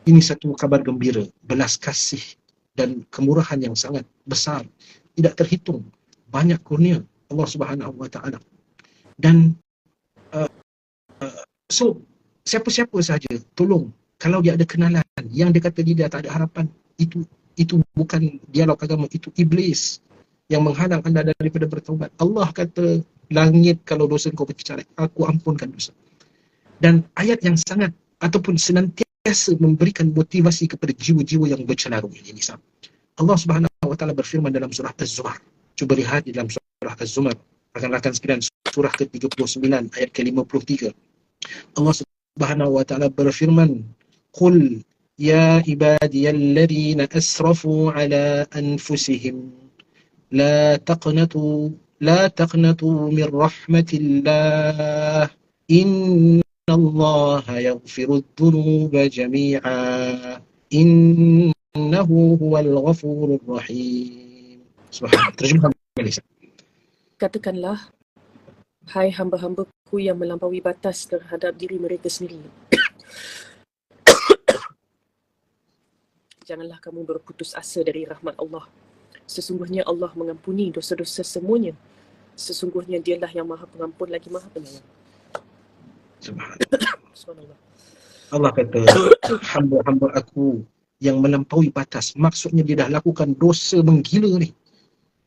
Ini satu kabar gembira, belas kasih dan kemurahan yang sangat besar, tidak terhitung, banyak kurnia Allah Subhanahu wa taala. Dan so siapa-siapa saja, tolong, kalau dia ada kenalan yang dia kata dia tak ada harapan, itu bukan dialog agama, itu iblis yang menghalang anda daripada bertaubat. Allah kata, langit kalau dosa kau bercerai, aku ampunkan dosa. Dan ayat yang sangat ataupun senantiasa memberikan motivasi kepada jiwa-jiwa yang bercenarung ini, Nisa. Allah Subhanahu wa taala berfirman dalam surah Az-Zumar. Cuba lihat di dalam surah Az-Zumar, rakan-rakan sekalian, surah ke-39 ayat ke-53. Allah Subhanahu wa taala berfirman, "Qul ya ibadiyalladzina asrafu ala anfusihim la taqnatu min rahmatillah innallaha yaghfirudz dzunuba jami'a innahu huwal ghafurur rahim." Subhanallah. Terjemah Malaysia.
Katakanlah, hai hamba-hambaku yang melampaui batas terhadap diri mereka sendiri. Janganlah kamu berputus asa dari rahmat Allah. Sesungguhnya Allah mengampuni dosa-dosa semuanya. Sesungguhnya dialah yang maha pengampun lagi maha penyayang.
Subhanallah. Allah kata, hamba-hamba aku yang melampaui batas. Maksudnya dia dah lakukan dosa menggila ni.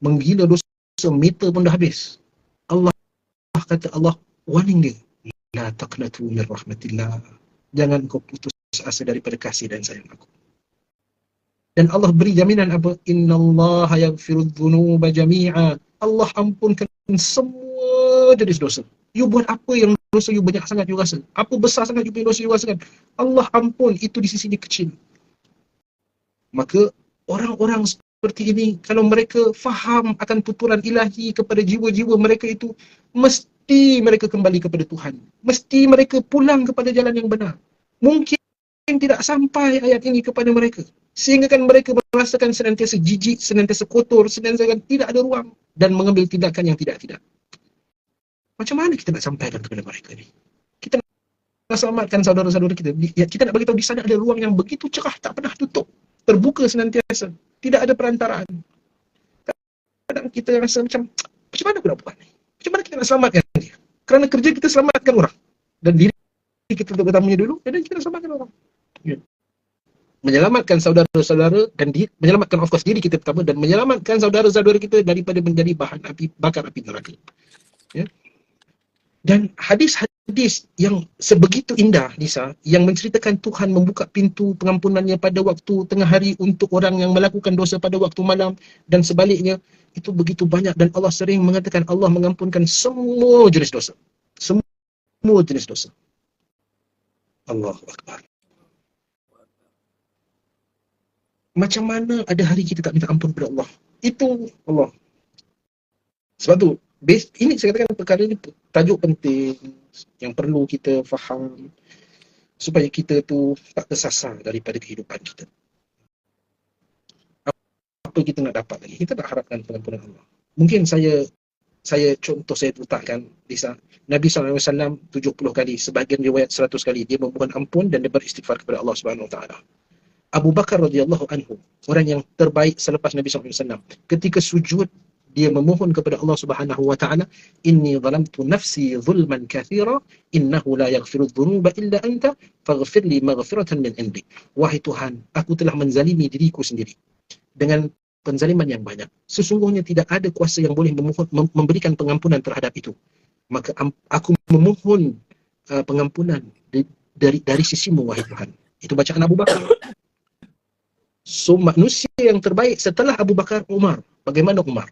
Menggila dosa meter pun dah habis. Allah kata, Allah warning dia, la taqnatu min rahmatillah, jangan kau putus asa daripada kasih dan sayang aku. Dan Allah beri jaminan apa? Innallaha yaghfirudz dzunuba jami'a, Allah ampunkan semua jenis dosa. You buat apa yang dosa you banyak sangat you rasa, apa besar sangat you punya dosa you rasakan, Allah ampun, itu di sisi dia kecil. Maka orang-orang seperti ini, kalau mereka faham akan tuturan ilahi kepada jiwa-jiwa mereka itu, mesti mereka kembali kepada Tuhan. Mesti mereka pulang kepada jalan yang benar. Mungkin tidak sampai ayat ini kepada mereka, sehingga kan mereka merasakan senantiasa jijik, senantiasa kotor, senantiasa tidak ada ruang dan mengambil tindakan yang tidak-tidak. Macam mana kita nak sampaikan kepada mereka ni? Kita nak selamatkan saudara-saudara kita. Kita nak bagi tahu di sana ada ruang yang begitu cerah, tak pernah tutup, terbuka senantiasa, tidak ada perantaraan. Kadang kita rasa macam mana aku nak buat ni? Macam mana kita nak selamatkan dia? Kerana kerja kita selamatkan orang, dan diri kita terutamanya dulu, dan kita nak selamatkan orang. Ya. Menyelamatkan saudara-saudara dan menyelamatkan of course diri kita pertama, dan menyelamatkan saudara-saudara kita daripada menjadi bahan api, bakar api neraka. Ya. Dan hadis-hadis yang sebegitu indah, Nisa, yang menceritakan Tuhan membuka pintu pengampunannya pada waktu tengah hari untuk orang yang melakukan dosa pada waktu malam dan sebaliknya, itu begitu banyak. Dan Allah sering mengatakan Allah mengampunkan semua jenis dosa. Semua jenis dosa. Allahu Akbar. Macam mana ada hari kita tak minta ampun kepada Allah? Itu Allah. Sebab tu ini saya katakan perkara ni tajuk penting yang perlu kita faham supaya kita tu tak tersasar daripada kehidupan kita. Apa kita nak dapat lagi? Kita nak harapkan pengampunan Allah. Mungkin saya letakkan Lisa, Nabi SAW 70 kali, sebahagian riwayat 100 kali dia memohon ampun dan dia beristighfar kepada Allah Subhanahu Wa Taala. Abu Bakar radhiyallahu anhu, orang yang terbaik selepas Nabi SAW, ketika sujud dia memohon kepada Allah Subhanahu wa taala, inni zalamtu nafsi zulman katsira innahu la yaghfiru dzunuba illa anta faghfir li maghfiratan min indik. Wahai Tuhan, aku telah menzalimi diriku sendiri dengan penzaliman yang banyak. Sesungguhnya tidak ada kuasa yang boleh memberikan pengampunan terhadap itu. Maka aku memohon pengampunan dari sisimu, wahai Tuhan. Itu bacaan Abu Bakar. So manusia yang terbaik setelah Abu Bakar, Umar. Bagaimana Umar?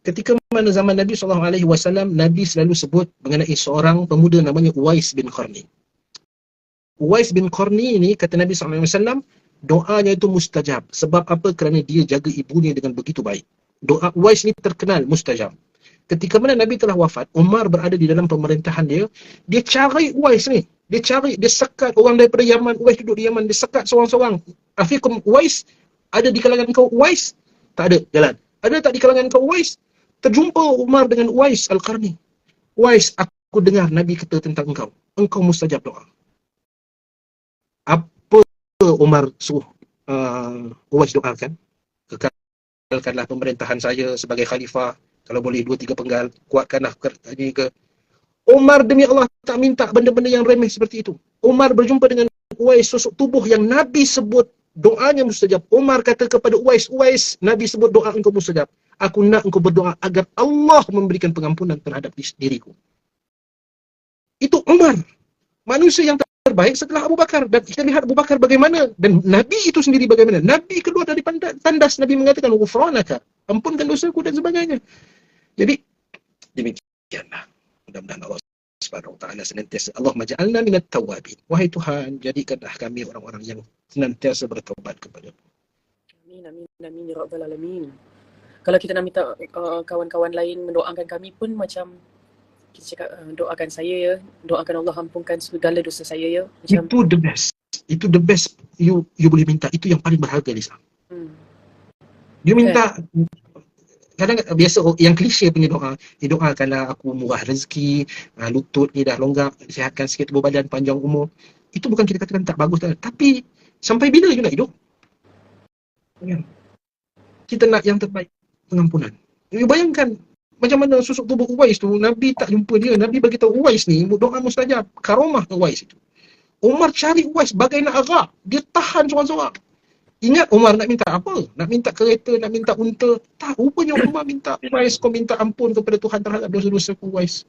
Ketika mana zaman Nabi SAW, Nabi selalu sebut mengenai seorang pemuda namanya Uwais bin Qarni. Uwais bin Qarni ini, kata Nabi SAW, doanya itu mustajab. Sebab apa? Kerana dia jaga ibunya dengan begitu baik. Doa Uwais ni terkenal mustajab. Ketika mana Nabi telah wafat, Umar berada di dalam pemerintahan dia, dia cari Uwais ni. Dia cari, dia sekat orang daripada Yaman. Uwais duduk di Yaman, dia sekat seorang-seorang. Afikum Uwais? Ada di kalangan kau Uwais? Tak ada, jalan. Ada tak di kalangan kau Uwais? Terjumpa Umar dengan Uwais Al-Qarni. Uwais, aku dengar Nabi kata tentang engkau. Engkau mustajab doa. Apa Umar suruh Uwais doakan? Kekalkanlah pemerintahan saya sebagai khalifah. Kalau boleh 2-3 penggal. Kuatkanlah ini ke. Umar demi Allah tak minta benda-benda yang remeh seperti itu. Umar berjumpa dengan Uwais, sosok tubuh yang Nabi sebut doanya mustajab. Umar kata kepada Uwais, Uwais, Nabi sebut doa engkau mustajab. Aku nak engkau berdoa agar Allah memberikan pengampunan terhadap diriku. Itu Umar, manusia yang terbaik setelah Abu Bakar. Dan kita lihat Abu Bakar bagaimana, dan Nabi itu sendiri bagaimana. Nabi keluar dari tandas, Nabi mengatakan ghufranaka, ampunkan dosaku dan sebagainya. Jadi demikianlah. Mudah-mudahan Allah Subhanahu wa taala senantiasa, Allah maj'alna minat tawabin. Wahai Tuhan, jadikanlah kami orang-orang yang senantiasa bertaubat kepada-Mu.
Amin, amin, amin, ya Rabbal Alamin. Kalau kita nak minta kawan-kawan lain mendoakan kami pun macam kita cakap, doakan saya ya, doakan Allah ampunkan segala dosa saya ya. Macam
Itu the best. Itu the best you boleh minta. Itu yang paling berharga di Islam. Dia minta, kadang biasa yang klise punya doa, doakanlah aku murah rezeki, lutut ni dah longgar, sihatkan sikit tubuh badan, panjang umur. Itu bukan kita katakan tak bagus, tapi sampai bila you nak hidup? Kita nak yang terbaik, pengampunan. You bayangkan macam mana sosok tubuh Uwais tu, Nabi tak jumpa dia. Nabi bagi tahu Uwais ni doa mustajab, karamah Uwais itu. Umar cari Uwais bagai nak agak, dia tahan seorang-seorang. Ingat Umar nak minta apa? Nak minta kereta, nak minta unta. Tak, rupanya Umar minta, Uwais, kau minta ampun kepada Tuhan terhadap dosa-dosa Uwais.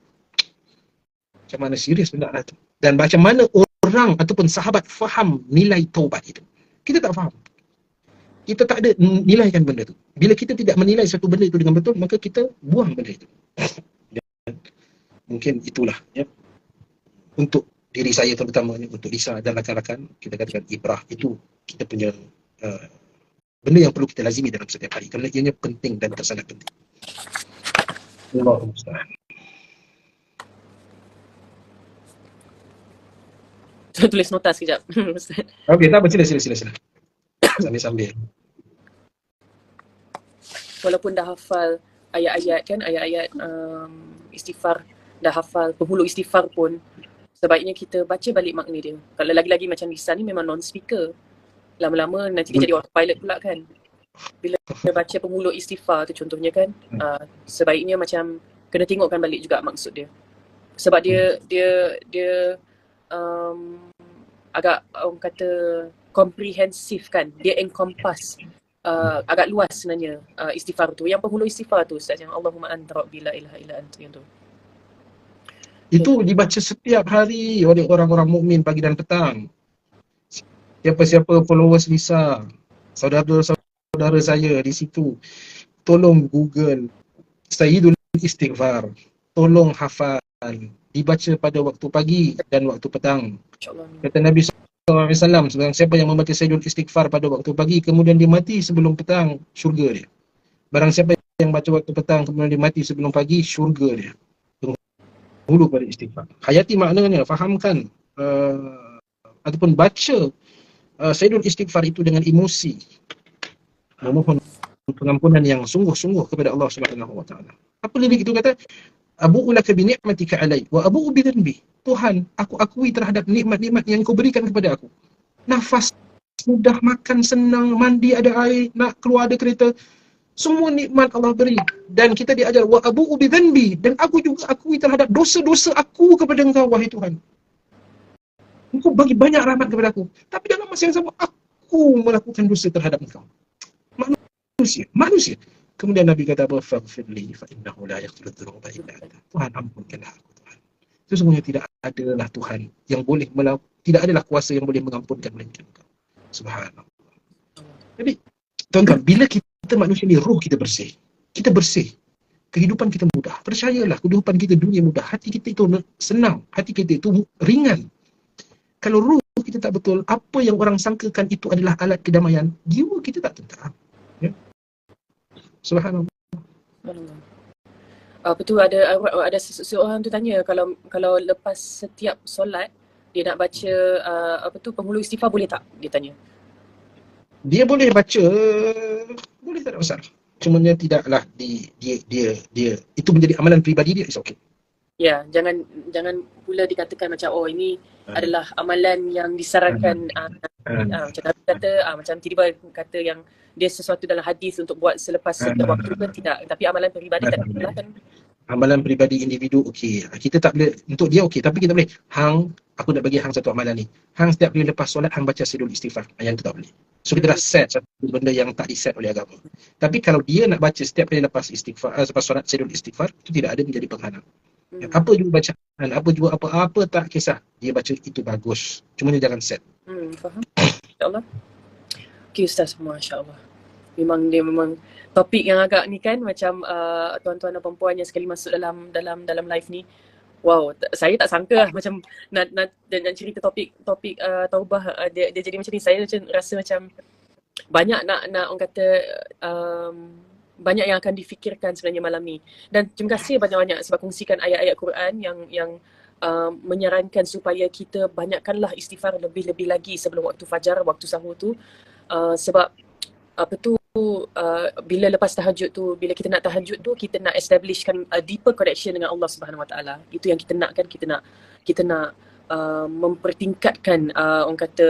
Macam mana serius benda lah tu. Dan macam mana orang ataupun sahabat faham nilai taubat itu. Kita tak faham. Kita tak ada nilaikan benda tu. Bila kita tidak menilai satu benda itu dengan betul, maka kita buang benda itu. Mungkin itulah ya. Untuk diri saya terutamanya, untuk Lisa dan rakan-rakan, kita katakan ibrah itu kita punya benda yang perlu kita lazimi dalam setiap hari, kerana ianya penting dan sangat penting. Allahumma musta'an.
tulis nota sekejap.
Okey, tak apa, sila. Sambil-sambil.
Walaupun dah hafal ayat-ayat kan, ayat-ayat istighfar, dah hafal penghulu istighfar pun, sebaiknya kita baca balik makna dia. Kalau lagi-lagi macam Lisa ni memang non-speaker, lama-lama nanti dia jadi autopilot pula kan. Bila dia baca penghulu istighfar tu contohnya kan, sebaiknya macam kena tengokkan balik juga maksud dia. Sebab dia agak orang kata komprehensif kan, dia encompass agak luas sebenarnya istighfar tu. Yang penghulu istighfar tu Ustaz, yang Allahumma anta rabbi la ilaha illa anta, yang tu.
Itu dibaca setiap hari oleh orang-orang mukmin pagi dan petang. Siapa-siapa followers Lisa, saudara-saudara saya di situ, tolong Google Sayyidul Istighfar, tolong hafal, dibaca pada waktu pagi dan waktu petang. Kata Nabi SAW, siapa yang membaca Sayyidul Istighfar pada waktu pagi kemudian dia mati sebelum petang, syurga dia. Barang siapa yang baca waktu petang kemudian dia mati sebelum pagi, syurga dia. Hulu pada istighfar. Hayati maknanya, fahamkan ataupun baca Sayyidul Istighfar itu dengan emosi, memohon pengampunan yang sungguh-sungguh kepada Allah Subhanahu wa taala. Apa lirik itu kata? Abu'u laka bi ni'matika alai wa abu'u bi dhanbi. Tuhan, aku akui terhadap nikmat-nikmat yang kau berikan kepada aku. Nafas mudah, makan senang, mandi ada air, nak keluar ada kereta. Semua nikmat Allah beri, dan kita diajar wa abu'u bi dhanbi, dan aku juga akui terhadap dosa-dosa aku kepada Engkau wahai Tuhan. Engkau bagi banyak rahmat kepada aku, tapi dalam masa yang sama aku melakukan dosa terhadap Engkau. Manusia. Kemudian Nabi kata apa? Faghfirli fa innahu la yaghfiru dzunuba illa anta. Tuhan, ampunkanlah aku Tuhan. Sesungguhnya tidak adalah Tuhan yang boleh tidak adalah kuasa yang boleh mengampunkan melainkan Engkau. Subhanallah. Jadi tuan-tuan, bila kita manusia ni roh kita bersih. Kita bersih. kehidupan kita mudah. Percayalah, kehidupan kita dunia mudah. Hati kita itu senang, hati kita itu ringan. Kalau ruh kita tak betul, apa yang orang sangkakan itu adalah alat kedamaian, jiwa kita tak tentram. Ya. Subhanallah.
Apa tu, ada seseorang tu tanya, kalau lepas setiap solat dia nak baca apa tu, penghulu istighfar boleh tak? Dia tanya.
Dia boleh baca, boleh, tak ada masalah. Cumanya tidaklah dia itu menjadi amalan peribadi dia, is okay.
Ya, jangan pula dikatakan macam ini adalah amalan yang disarankan macam Nabi kata, macam tiba-tiba kata yang dia sesuatu dalam hadis untuk buat selepas setiap waktu kan, tidak. Tapi amalan peribadi tak adalah kan.
Amalan peribadi individu okey. Kita tak boleh, untuk dia okey, tapi kita boleh. Hang, aku nak bagi hang satu amalan ni. Hang setiap kali lepas solat hang baca Sayyidul Istighfar. Yang tu tak boleh. So kita dah set satu benda yang tak di-set oleh agama. Tapi kalau dia nak baca setiap kali lepas istighfar, lepas solat Sayyidul Istighfar, itu tidak ada menjadi penghalang. Apa juga bacaan, apa juga apa tak kisah. Dia baca itu bagus. Cuma dia jangan set.
Faham. InsyaAllah. Okay Ustaz, masya-Allah. Memang topik yang agak ni kan, macam tuan-tuan dan perempuan yang sekali masuk dalam live ni, wow, saya tak sangka lah macam nak cerita topik taubah, dia jadi macam ni. Saya macam rasa macam banyak nak orang kata banyak yang akan difikirkan sebenarnya malam ni. Dan terima kasih banyak-banyak sebab kongsikan ayat-ayat Quran yang menyarankan supaya kita banyakkanlah istighfar lebih-lebih lagi sebelum waktu fajar, waktu sahur tu. Sebab apa tu, bila lepas tahajud tu, bila kita nak tahajud tu, kita nak establishkan a deeper connection dengan Allah Subhanahu Wa Taala. Itu yang kita nak kan, kita nak mempertingkatkan orang kata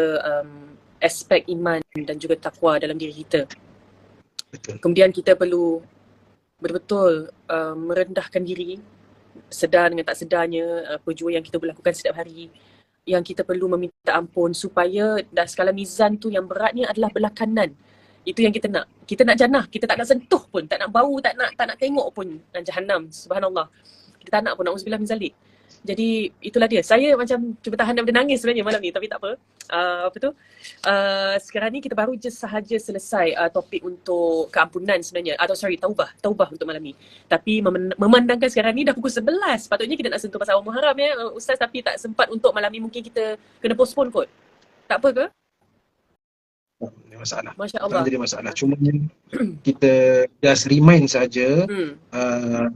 aspek iman dan juga takwa dalam diri kita.
Betul.
Kemudian kita perlu betul-betul merendahkan diri, sedar dengan tak sedarnya apa jua yang kita berlakukan setiap hari. Yang kita perlu meminta ampun supaya dah skala mizan tu yang beratnya adalah belah kanan. Itu yang kita nak. Kita nak jannah, kita tak nak sentuh pun, tak nak bau, tak nak tengok pun jahannam. Subhanallah. Kita tak nak pun, na'udzubillah min zalik. Jadi itulah dia. Saya macam cuba tahan daripada nangis sebenarnya malam ni, tapi tak apa. Sekarang ni kita baru je sahaja selesai topik untuk keampunan sebenarnya. Taubah untuk malam ni. Tapi memandangkan sekarang ni dah pukul 11. Patutnya kita nak sentuh pasal awal Muharram ya Ustaz, tapi tak sempat untuk malam ni. Mungkin kita kena postpone kot. Tak apa ke?
Ini masalah.
Masya Allah.
Tak jadi masalah. Cuma kita just remind saja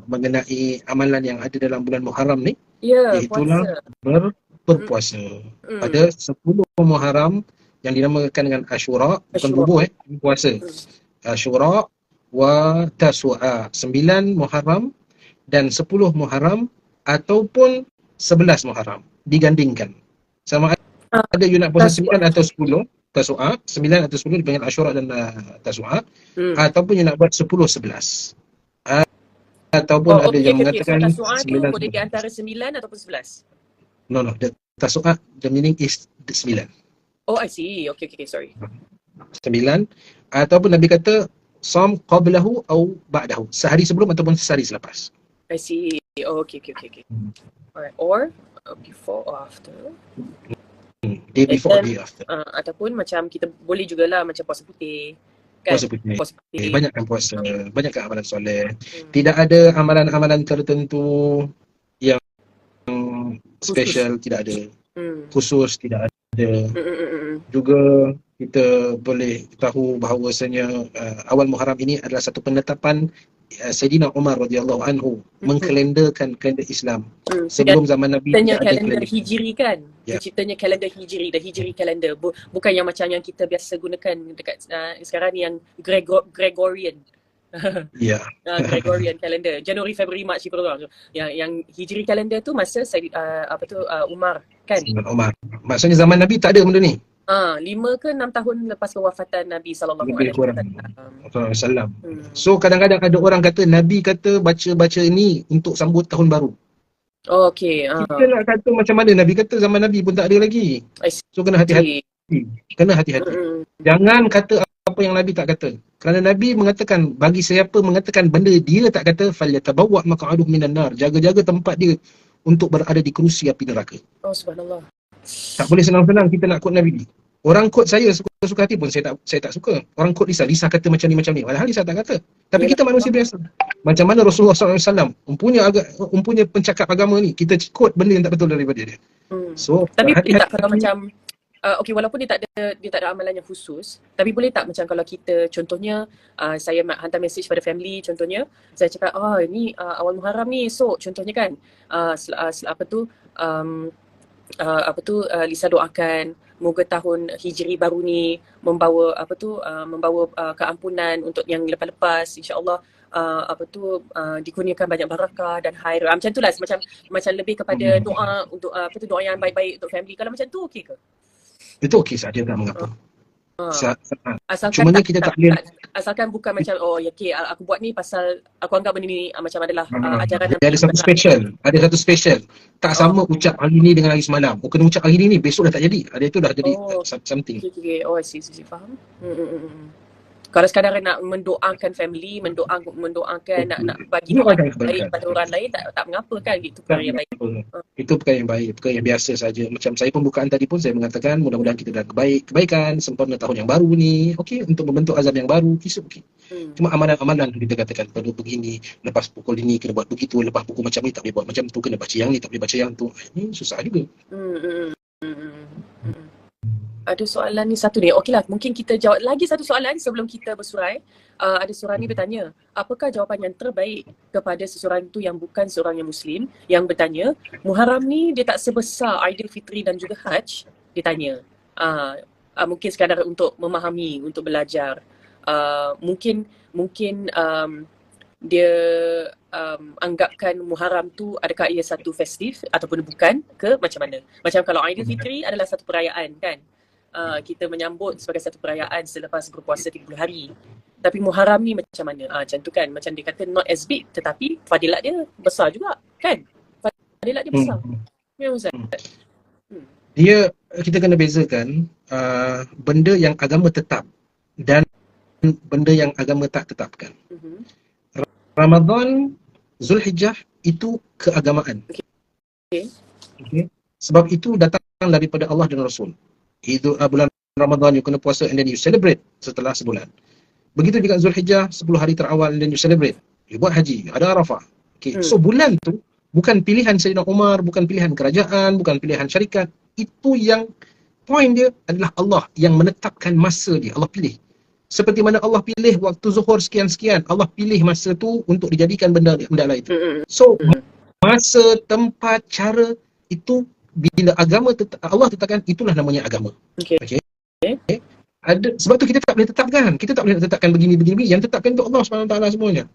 mengenai amalan yang ada dalam bulan Muharram ni.
Ya,
iaitulah berpuasa. Ada 10 Muharram yang dinamakan dengan Ashura, bukan bubuh puasa. Ashura wa Tasu'a, 9 Muharram dan 10 Muharram ataupun 11 Muharram digandingkan. Sama ada you nak puasa 9 atau 10 Tasu'a, 9 atau 10 dipanggil Ashura dan Tasu'a, ataupun you nak buat 10 11. Ataupun ada yang mengatakan
so, Tasu'a tu boleh di antara 9 ataupun 11.
No, the Tasu'a, the meaning is 9.
Oh, I see. Okay, sorry.
9, ataupun Nabi kata Som qablahu au ba'dahu, sehari sebelum ataupun sehari selepas.
I see. Oh, okay. Alright. Or before or after.
Day before, day after.
Ataupun macam kita boleh jugalah macam puasa putih. Kan?
Puasa putih. Banyakkan puasa, banyakkan amalan soleh. Tidak ada amalan-amalan tertentu yang special, tidak ada. Khusus, tidak ada. Juga kita boleh tahu bahawasanya awal Muharram ini adalah satu penetapan Sayyidina Umar radhiyallahu anhu mengkalendarkan kalender Islam. Sebelum zaman Nabi
tidak ada kalender hijri kan.
Ya.
Ceritanya kalender hijri, the hijri calendar. Bukan yang macam yang kita biasa gunakan dekat sekarang ni yang Gregorian.
Ya.
Gregorian calendar. Januari, Februari, Mac itu orang. Yang hijri calendar tu masa Umar kan.
Umar. Maksudnya zaman Nabi tak ada benda ni.
5 ke 6 tahun lepas kewafatan Nabi sallallahu alaihi
wasallam. So kadang-kadang ada orang kata Nabi kata baca ini untuk sambut tahun baru.
Oh, okey.
Kita nak kata macam mana Nabi kata, zaman Nabi pun tak ada lagi. So kena hati-hati. Jangan kata apa yang Nabi tak kata. Kerana Nabi mengatakan bagi siapa mengatakan benda dia tak kata falyatabawwa maq'aduhu minan nar. Jaga-jaga tempat dia untuk berada di kerusi api neraka.
Oh, subhanallah.
Tak boleh senang-senang kita nak quote Nabi. Orang quote saya suka-suka hati pun saya tak suka. Orang quote Lisa kata macam ni. Padahal Lisa tak kata. Tapi
Yalah.
kita manusia biasa. Macam mana Rasulullah SAW mempunyai pencakap agama ni, kita quote benda yang tak betul daripada dia. So,
Tapi boleh
hati-hati.
tak kalau macam okey, walaupun dia tak ada amalan yang khusus, tapi boleh tak macam kalau kita contohnya saya hantar message pada family contohnya, saya cakap ni awal Muharram ni esok contohnya kan, Lisa doakan moga tahun Hijri baru ni membawa keampunan untuk yang lepas-lepas, insya-Allah dikurniakan banyak barakah dan khair. Macam itulah, macam lebih kepada doa untuk doa yang baik-baik untuk family. Kalau macam tu okey ke?
Itu okey saja, tak mengapa.
Asalkan
Cumanya kita tak boleh,
asalkan bukan macam okey aku buat ni pasal aku anggap benda ni macam adalah ajaran
dia ada satu special. Tak sama ucap hari ni dengan hari semalam. Kena ucap hari ni, besok dah tak jadi. Ada itu dah jadi something.
Okay. I see, faham. Kalau sekadar nak mendoakan family, mendoakan nak bagi baik kepada orang lain, tak mengapa kan, itu perkara yang baik.
Itu perkara yang baik, perkara yang biasa saja. Macam saya pembukaan tadi pun saya mengatakan mudah-mudahan kita dah kebaikan sempurna tahun yang baru ni, okey, untuk membentuk azam yang baru, okey. Cuma amalan-amalan kita katakan perlu begini, lepas pukul ini kena buat begitu, lepas pukul macam ni tak boleh buat macam tu, kena baca yang ni tak boleh baca yang tu. Ini susah juga.
Ada soalan ni satu ni. Okeylah, mungkin kita jawab lagi satu soalan sebelum kita bersurai. Ada seorang ni bertanya, apakah jawapan yang terbaik kepada seseorang itu yang bukan seorang yang Muslim, yang bertanya, Muharram ni dia tak sebesar Aidilfitri dan juga Hajj? Dia tanya. Mungkin sekadar untuk memahami, untuk belajar. Mungkin dia anggapkan Muharram tu adakah ia satu festif ataupun bukan ke macam mana? Macam kalau Aidilfitri adalah satu perayaan kan? Kita menyambut sebagai satu perayaan selepas berpuasa 30 hari. Tapi Muharram ni macam mana? Macam tu kan, macam dia kata not as big tetapi fadilat dia besar juga kan? Fadilat dia besar. Ya Ustaz.
Dia, kita kena bezakan benda yang agama tetap dan benda yang agama tak tetapkan. Ramadan, Zulhijjah itu keagamaan. Okay. Sebab itu datang daripada Allah dan Rasul. Itu bulan Ramadan you kena puasa and then you celebrate setelah sebulan. Begitu juga Zulhijjah 10 hari terawal and then you celebrate. You buat haji, ada Arafah. Okay. So bulan tu bukan pilihan Sayyidina Umar, bukan pilihan kerajaan, bukan pilihan syarikat. Itu yang point dia adalah Allah yang menetapkan masa dia. Allah pilih. Seperti mana Allah pilih waktu zuhur sekian-sekian, Allah pilih masa tu untuk dijadikan benda lain itu. So masa, tempat, cara itu bila agama Allah tetapkan, itulah namanya agama. Okay. Sebab tu kita tak boleh tetapkan. Kita tak boleh tetapkan begini. Yang tetapkan itu Allah SWT semuanya.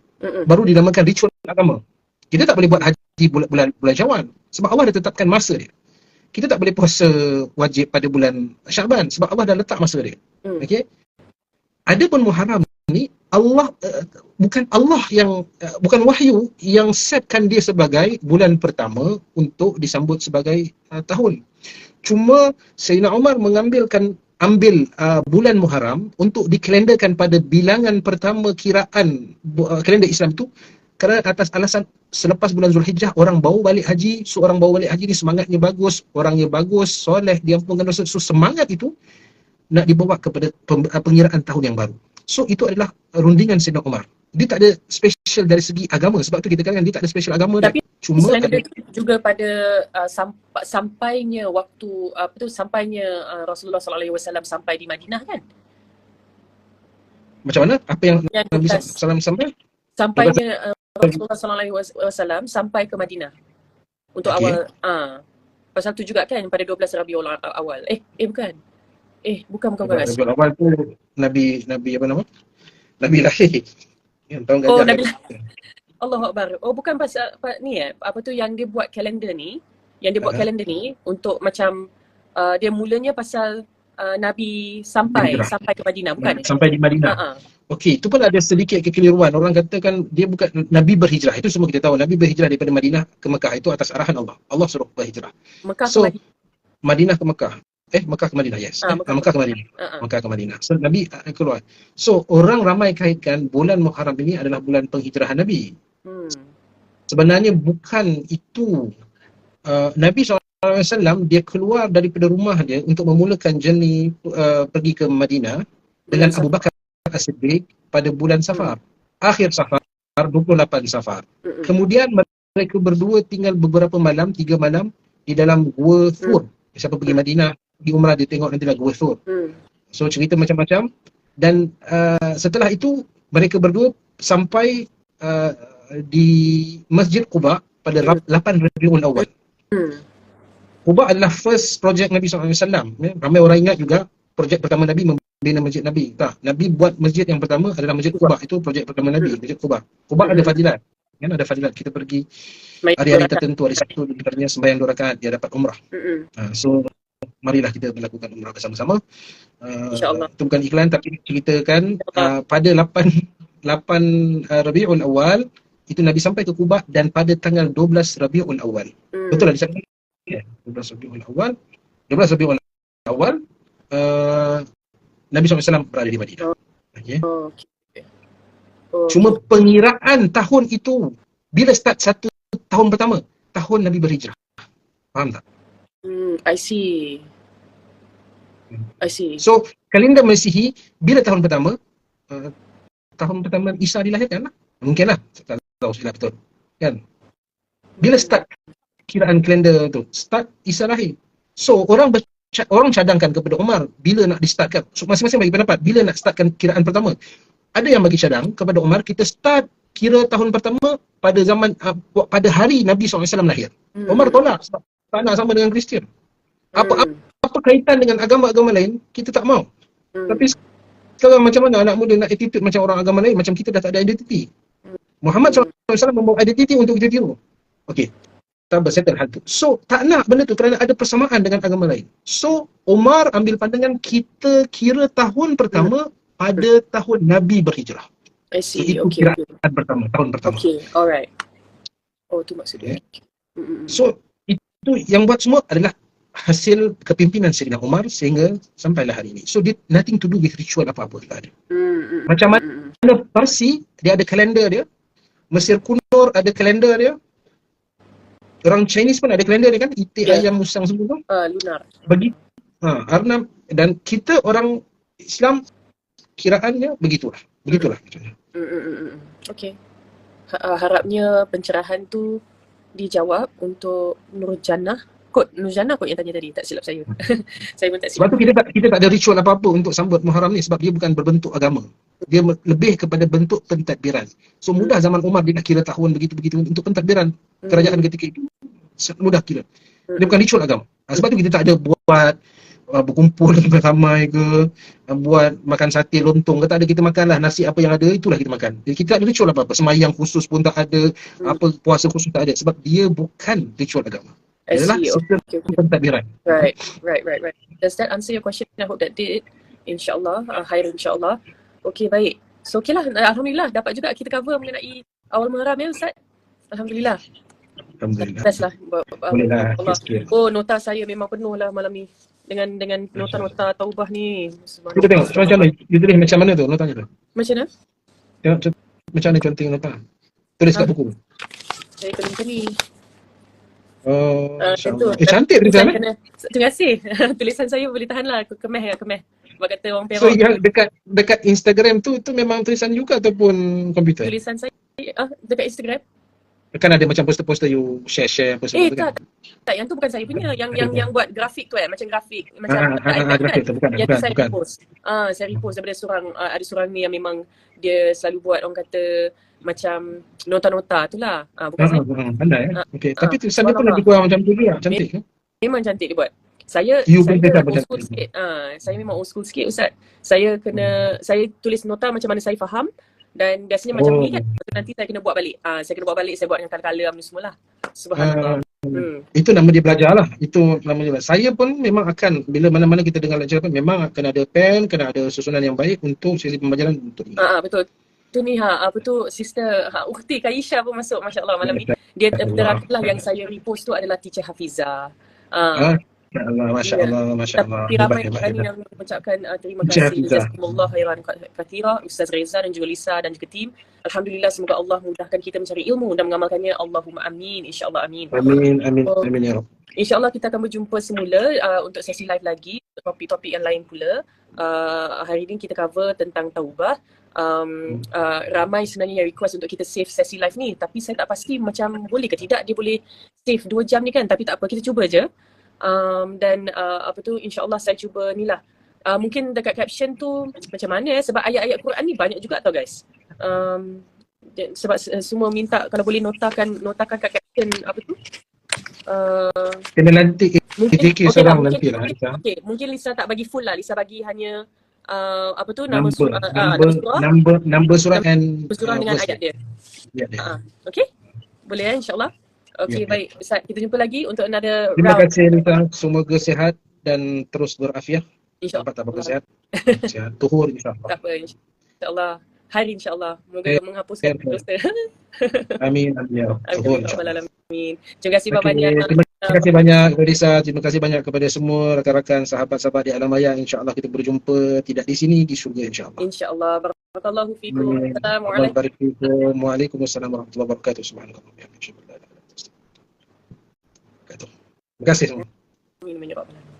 Baru dinamakan ritual agama. Kita tak boleh buat haji bulan Syawal sebab Allah dah tetapkan masa dia. Kita tak boleh puasa wajib pada bulan Syaban sebab Allah dah letak masa dia. Okey. Adapun Muharram ni Allah bukan wahyu yang setkan dia sebagai bulan pertama untuk disambut sebagai tahun. Cuma Sayyidina Umar ambil bulan Muharram untuk dikalendarkan pada bilangan pertama kiraan kalender Islam itu kerana atas alasan selepas bulan Zulhijjah orang bawa balik haji, seorang bawa balik haji ni semangatnya bagus, orangnya bagus, soleh, diampunkan dosa. So semangat itu nak dibawa kepada pengiraan tahun yang baru. So itu adalah rundingan Sayyidina Umar. Dia tak ada special dari segi agama. Sebab tu kita katakan dia tak ada special agama.
Tapi
cuma
selain itu juga pada sampainya waktu sampainya Rasulullah SAW sampai di Madinah kan?
Macam mana? Apa yang Nabi SAW sampai?
Sampainya Rasulullah SAW sampai ke Madinah untuk awal. Pasal tu juga kan pada 12 Rabiul Awal. Bukan. Bukan.
Rabiul Awal tu Nabi apa nama? Nabi lahir.
Nabi lahir. Allahu Akbar. Bukan pasal ni apa tu yang dia buat kalender ni, kalender ni untuk macam dia mulanya pasal Nabi sampai ke Madinah, bukan?
Sampai di Madinah. Okey, itu pun ada sedikit kekeliruan. Orang katakan dia bukan Nabi berhijrah. Itu semua kita tahu. Nabi berhijrah daripada Madinah ke Mekah itu atas arahan Allah. Allah suruh berhijrah. Madinah ke Mekah. Mekah ke Madinah, yes. Mekah ke Madinah. Mekah ke Madinah. So Nabi keluar. So orang ramai kaitkan bulan Muharram ini adalah bulan penghijrahan Nabi. Sebenarnya bukan itu. Nabi SAW SAW dia keluar daripada rumah dia untuk memulakan journey pergi ke Madinah dengan Abu Bakar As-Siddiq pada bulan Safar. Akhir Safar, 28 Safar. Kemudian mereka berdua tinggal beberapa malam, 3 malam di dalam Gua Thur. Siapa pergi Madinah, pergi umrah, dia tengok nanti lah Gua Thur. So cerita macam-macam. Dan setelah itu mereka berdua sampai di Masjid Quba pada 8 Rabiul Awal. Quba adalah first project Nabi SAW. Ramai orang ingat juga projek pertama Nabi membina masjid Nabi. Tak, Nabi buat masjid yang pertama adalah Masjid Quba. Itu projek pertama Nabi, Masjid Quba. Quba ada fadilat. Kan ada fadilat. Kita pergi hari-hari tertentu, hari Sabtu sebenarnya sembahyang 2 rakaat, dia dapat umrah. So marilah kita melakukan umrah bersama-sama.
InsyaAllah.
Itu bukan iklan tapi ceritakan pada 8 Rabiul Awal itu Nabi sampai ke Quba dan pada tanggal 12 Rabiul Awal. Betul lah di sana. Ya, 12 Rabiul Awal. 12 Rabiul Awal Nabi SAW berada di Madinah. Okay. Cuma pengiraan tahun itu bila start satu tahun pertama, tahun Nabi berhijrah. Faham tak?
I see.
So, kalender Masihi bila tahun pertama? Tahun pertama Isa dilahirkan lah. Mungkin lah. Tak tahu silap betul. Kan? Bila start kiraan kalender tu? Start Isa lahir. So, orang cadangkan kepada Umar bila nak di-startkan. So, masing-masing bagi pendapat. Bila nak startkan kiraan pertama? Ada yang bagi cadang kepada Umar, kita start kira tahun pertama pada zaman pada hari Nabi SAW lahir. Umar tolak. Tak nak sama dengan Kristian. Apa kaitan dengan agama-agama lain, kita tak mau. Tapi sekarang macam mana anak muda nak attitude macam orang agama lain, macam kita dah tak ada identiti. Muhammad SAW membawa identiti untuk kita tiru. Okey, kita bersettle hal tu. So, tak nak benda tu kerana ada persamaan dengan agama lain. So, Umar ambil pandangan kita kira tahun pertama pada tahun Nabi berhijrah.
I see.
So, itu kiraan pertama, tahun pertama.
Okay, alright. Oh, tu maksudnya.
So, itu yang buat semua adalah hasil kepimpinan Sayyidina Umar sehingga sampailah hari ini. So, nothing to do with ritual apa-apa. Tak ada. Macam mana Parsi, dia ada kalender dia. Mesir kuno ada kalender dia. Orang Chinese pun ada kalender dia kan. Itik ayam musang semua tu.
Lunar.
Arnam. Dan kita orang Islam kiraannya begitulah.
Okay. Harapnya pencerahan tu dijawab untuk Nurjannah kot yang tanya tadi, tak silap saya. Saya pun tak silap.
Sebab tu kita tak ada ritual apa-apa untuk sambut Muharram ni sebab dia bukan berbentuk agama. Dia lebih kepada bentuk pentadbiran. So mudah zaman Umar dia nak kira tahun begitu-begitu untuk pentadbiran kerajaan ketika itu. Mudah kira. Dia bukan ritual agama. Sebab tu kita tak ada buat berkumpul ramai ke, buat makan sate lontong ke, tak ada. Kita makanlah nasi apa yang ada, itulah kita makan. Jadi kita tak ada ritual apa-apa. Semayang khusus pun tak ada, apa puasa khusus tak ada sebab dia bukan ritual agama. Adalah sistem pentadbiran.
Right. Does that answer your question? I hope that did. InsyaAllah, khair insyaAllah. Okay, baik. So, okay lah. Alhamdulillah, dapat juga kita cover mengenai awal Muharram ya, Ustaz? Alhamdulillah. Best lah.
Boleh lah.
Oh, nota saya memang penuh lah malam ni. Dengan nota-nota taubah ni.
Kita tengok, macam mana? You tulis macam mana tu notanya tu?
Macam mana?
Tengok macam mana contoh nota. Tulis kat buku.
Saya tulis ni.
Cantik tulisan
Terima kasih. Tulisan saya boleh tahan lah. Kemeh. Sebab kata orang Perak.
So yang dekat Instagram tu memang tulisan you ke ataupun komputer?
Tulisan saya dekat Instagram.
Kan ada macam poster-poster you share apa semua tu kan?
Tak, yang tu bukan saya punya. Yang buat grafik tu macam grafik. Macam
grafik tu bukan.
Saya repost. Saya repost daripada ada seorang ni yang memang dia selalu buat orang kata macam nota-nota tu lah. Bukan saya.
Pandai okay. Tapi tulisan dia pun lebih kurang macam tu juga. Cantik ke?
Memang cantik dia buat. Saya old school sikit. Saya memang old school sikit, Ustaz. Saya tulis nota macam mana saya faham. Dan biasanya macam ni kan, nanti saya kena buat balik. Saya buat dengan color-color ni semualah. Subhanallah.
Itu nama dia belajar lah. Itu nama dia belajar. Saya pun memang akan, bila mana-mana kita dengar lecture pun, memang akan ada pen, kena ada susunan yang baik untuk sesi pembelajaran untuk ini.
Betul. Tu ni apa tu, sister Ukhti Kaisha pun masuk, Masya Allah malam ni. Dia terakhirlah yang saya repost tu adalah teacher Hafizah.
Masya
Ya,
Allah, Masya Allah.
tapi
Hebat,
ramai
hebat,
kan
hebat.
yang mengucapkan terima
Sehat
kasih.
kita.
Jazakumullah khairan kathira, Ustaz Reza dan juga Lisa dan juga tim. Alhamdulillah, semoga Allah mudahkan kita mencari ilmu dan mengamalkannya. Allahumma amin, insyaAllah amin.
Amin, amin,
So,
amin ya Rabb.
InsyaAllah kita akan berjumpa semula untuk sesi live lagi, topik-topik yang lain pula. Hari ini kita cover tentang taubah. Ramai sebenarnya yang request untuk kita save sesi live ni, tapi saya tak pasti macam boleh ke tidak dia boleh save 2 jam ni kan, tapi tak apa, kita cuba je. Dan apa tu, insyaAllah saya cuba ni lah. Mungkin dekat caption tu macam mana sebab ayat-ayat Quran ni banyak juga tau guys. Sebab semua minta kalau boleh notakan kat caption apa tu.
Kena nanti
Mungkin
KTK
okey lah,
seorang
mungkin
nanti lah Lisa.
okey, mungkin Lisa tak bagi full lah. Lisa bagi hanya apa tu nama surah,
Number surah and
surah dengan
verse
ayat dia.
dia.
Okey. Boleh insya-Allah. Okey,
Ya, ya.
baik. Ustaz, kita jumpa lagi untuk another
Terima
round.
kasih Lisa, semoga sehat dan terus berafiat.
InsyaAllah.
Apa sehat. Sehat tuhur insya-Allah.
Tak apa, insya-Allah. Hari insya-Allah moga menghapuskan
Baik.
dosa.
Amin, amin ya Rabb. Tuhur
Amin.
insya-Allah.
Amin. Terima kasih
Okey,
banyak.
terima kasih banyak kepada Lisa, terima kasih banyak kepada semua rakan-rakan sahabat-sahabat di alam maya. InsyaAllah kita berjumpa tidak di sini, di syurga insyaAllah.
InsyaAllah. Barakallahu fikum.
Amin.
Assalamualaikum.
Waalaikumsalam warahmatullahi wabarakatuh. Subhanallah. Terima kasih semua.
Amin.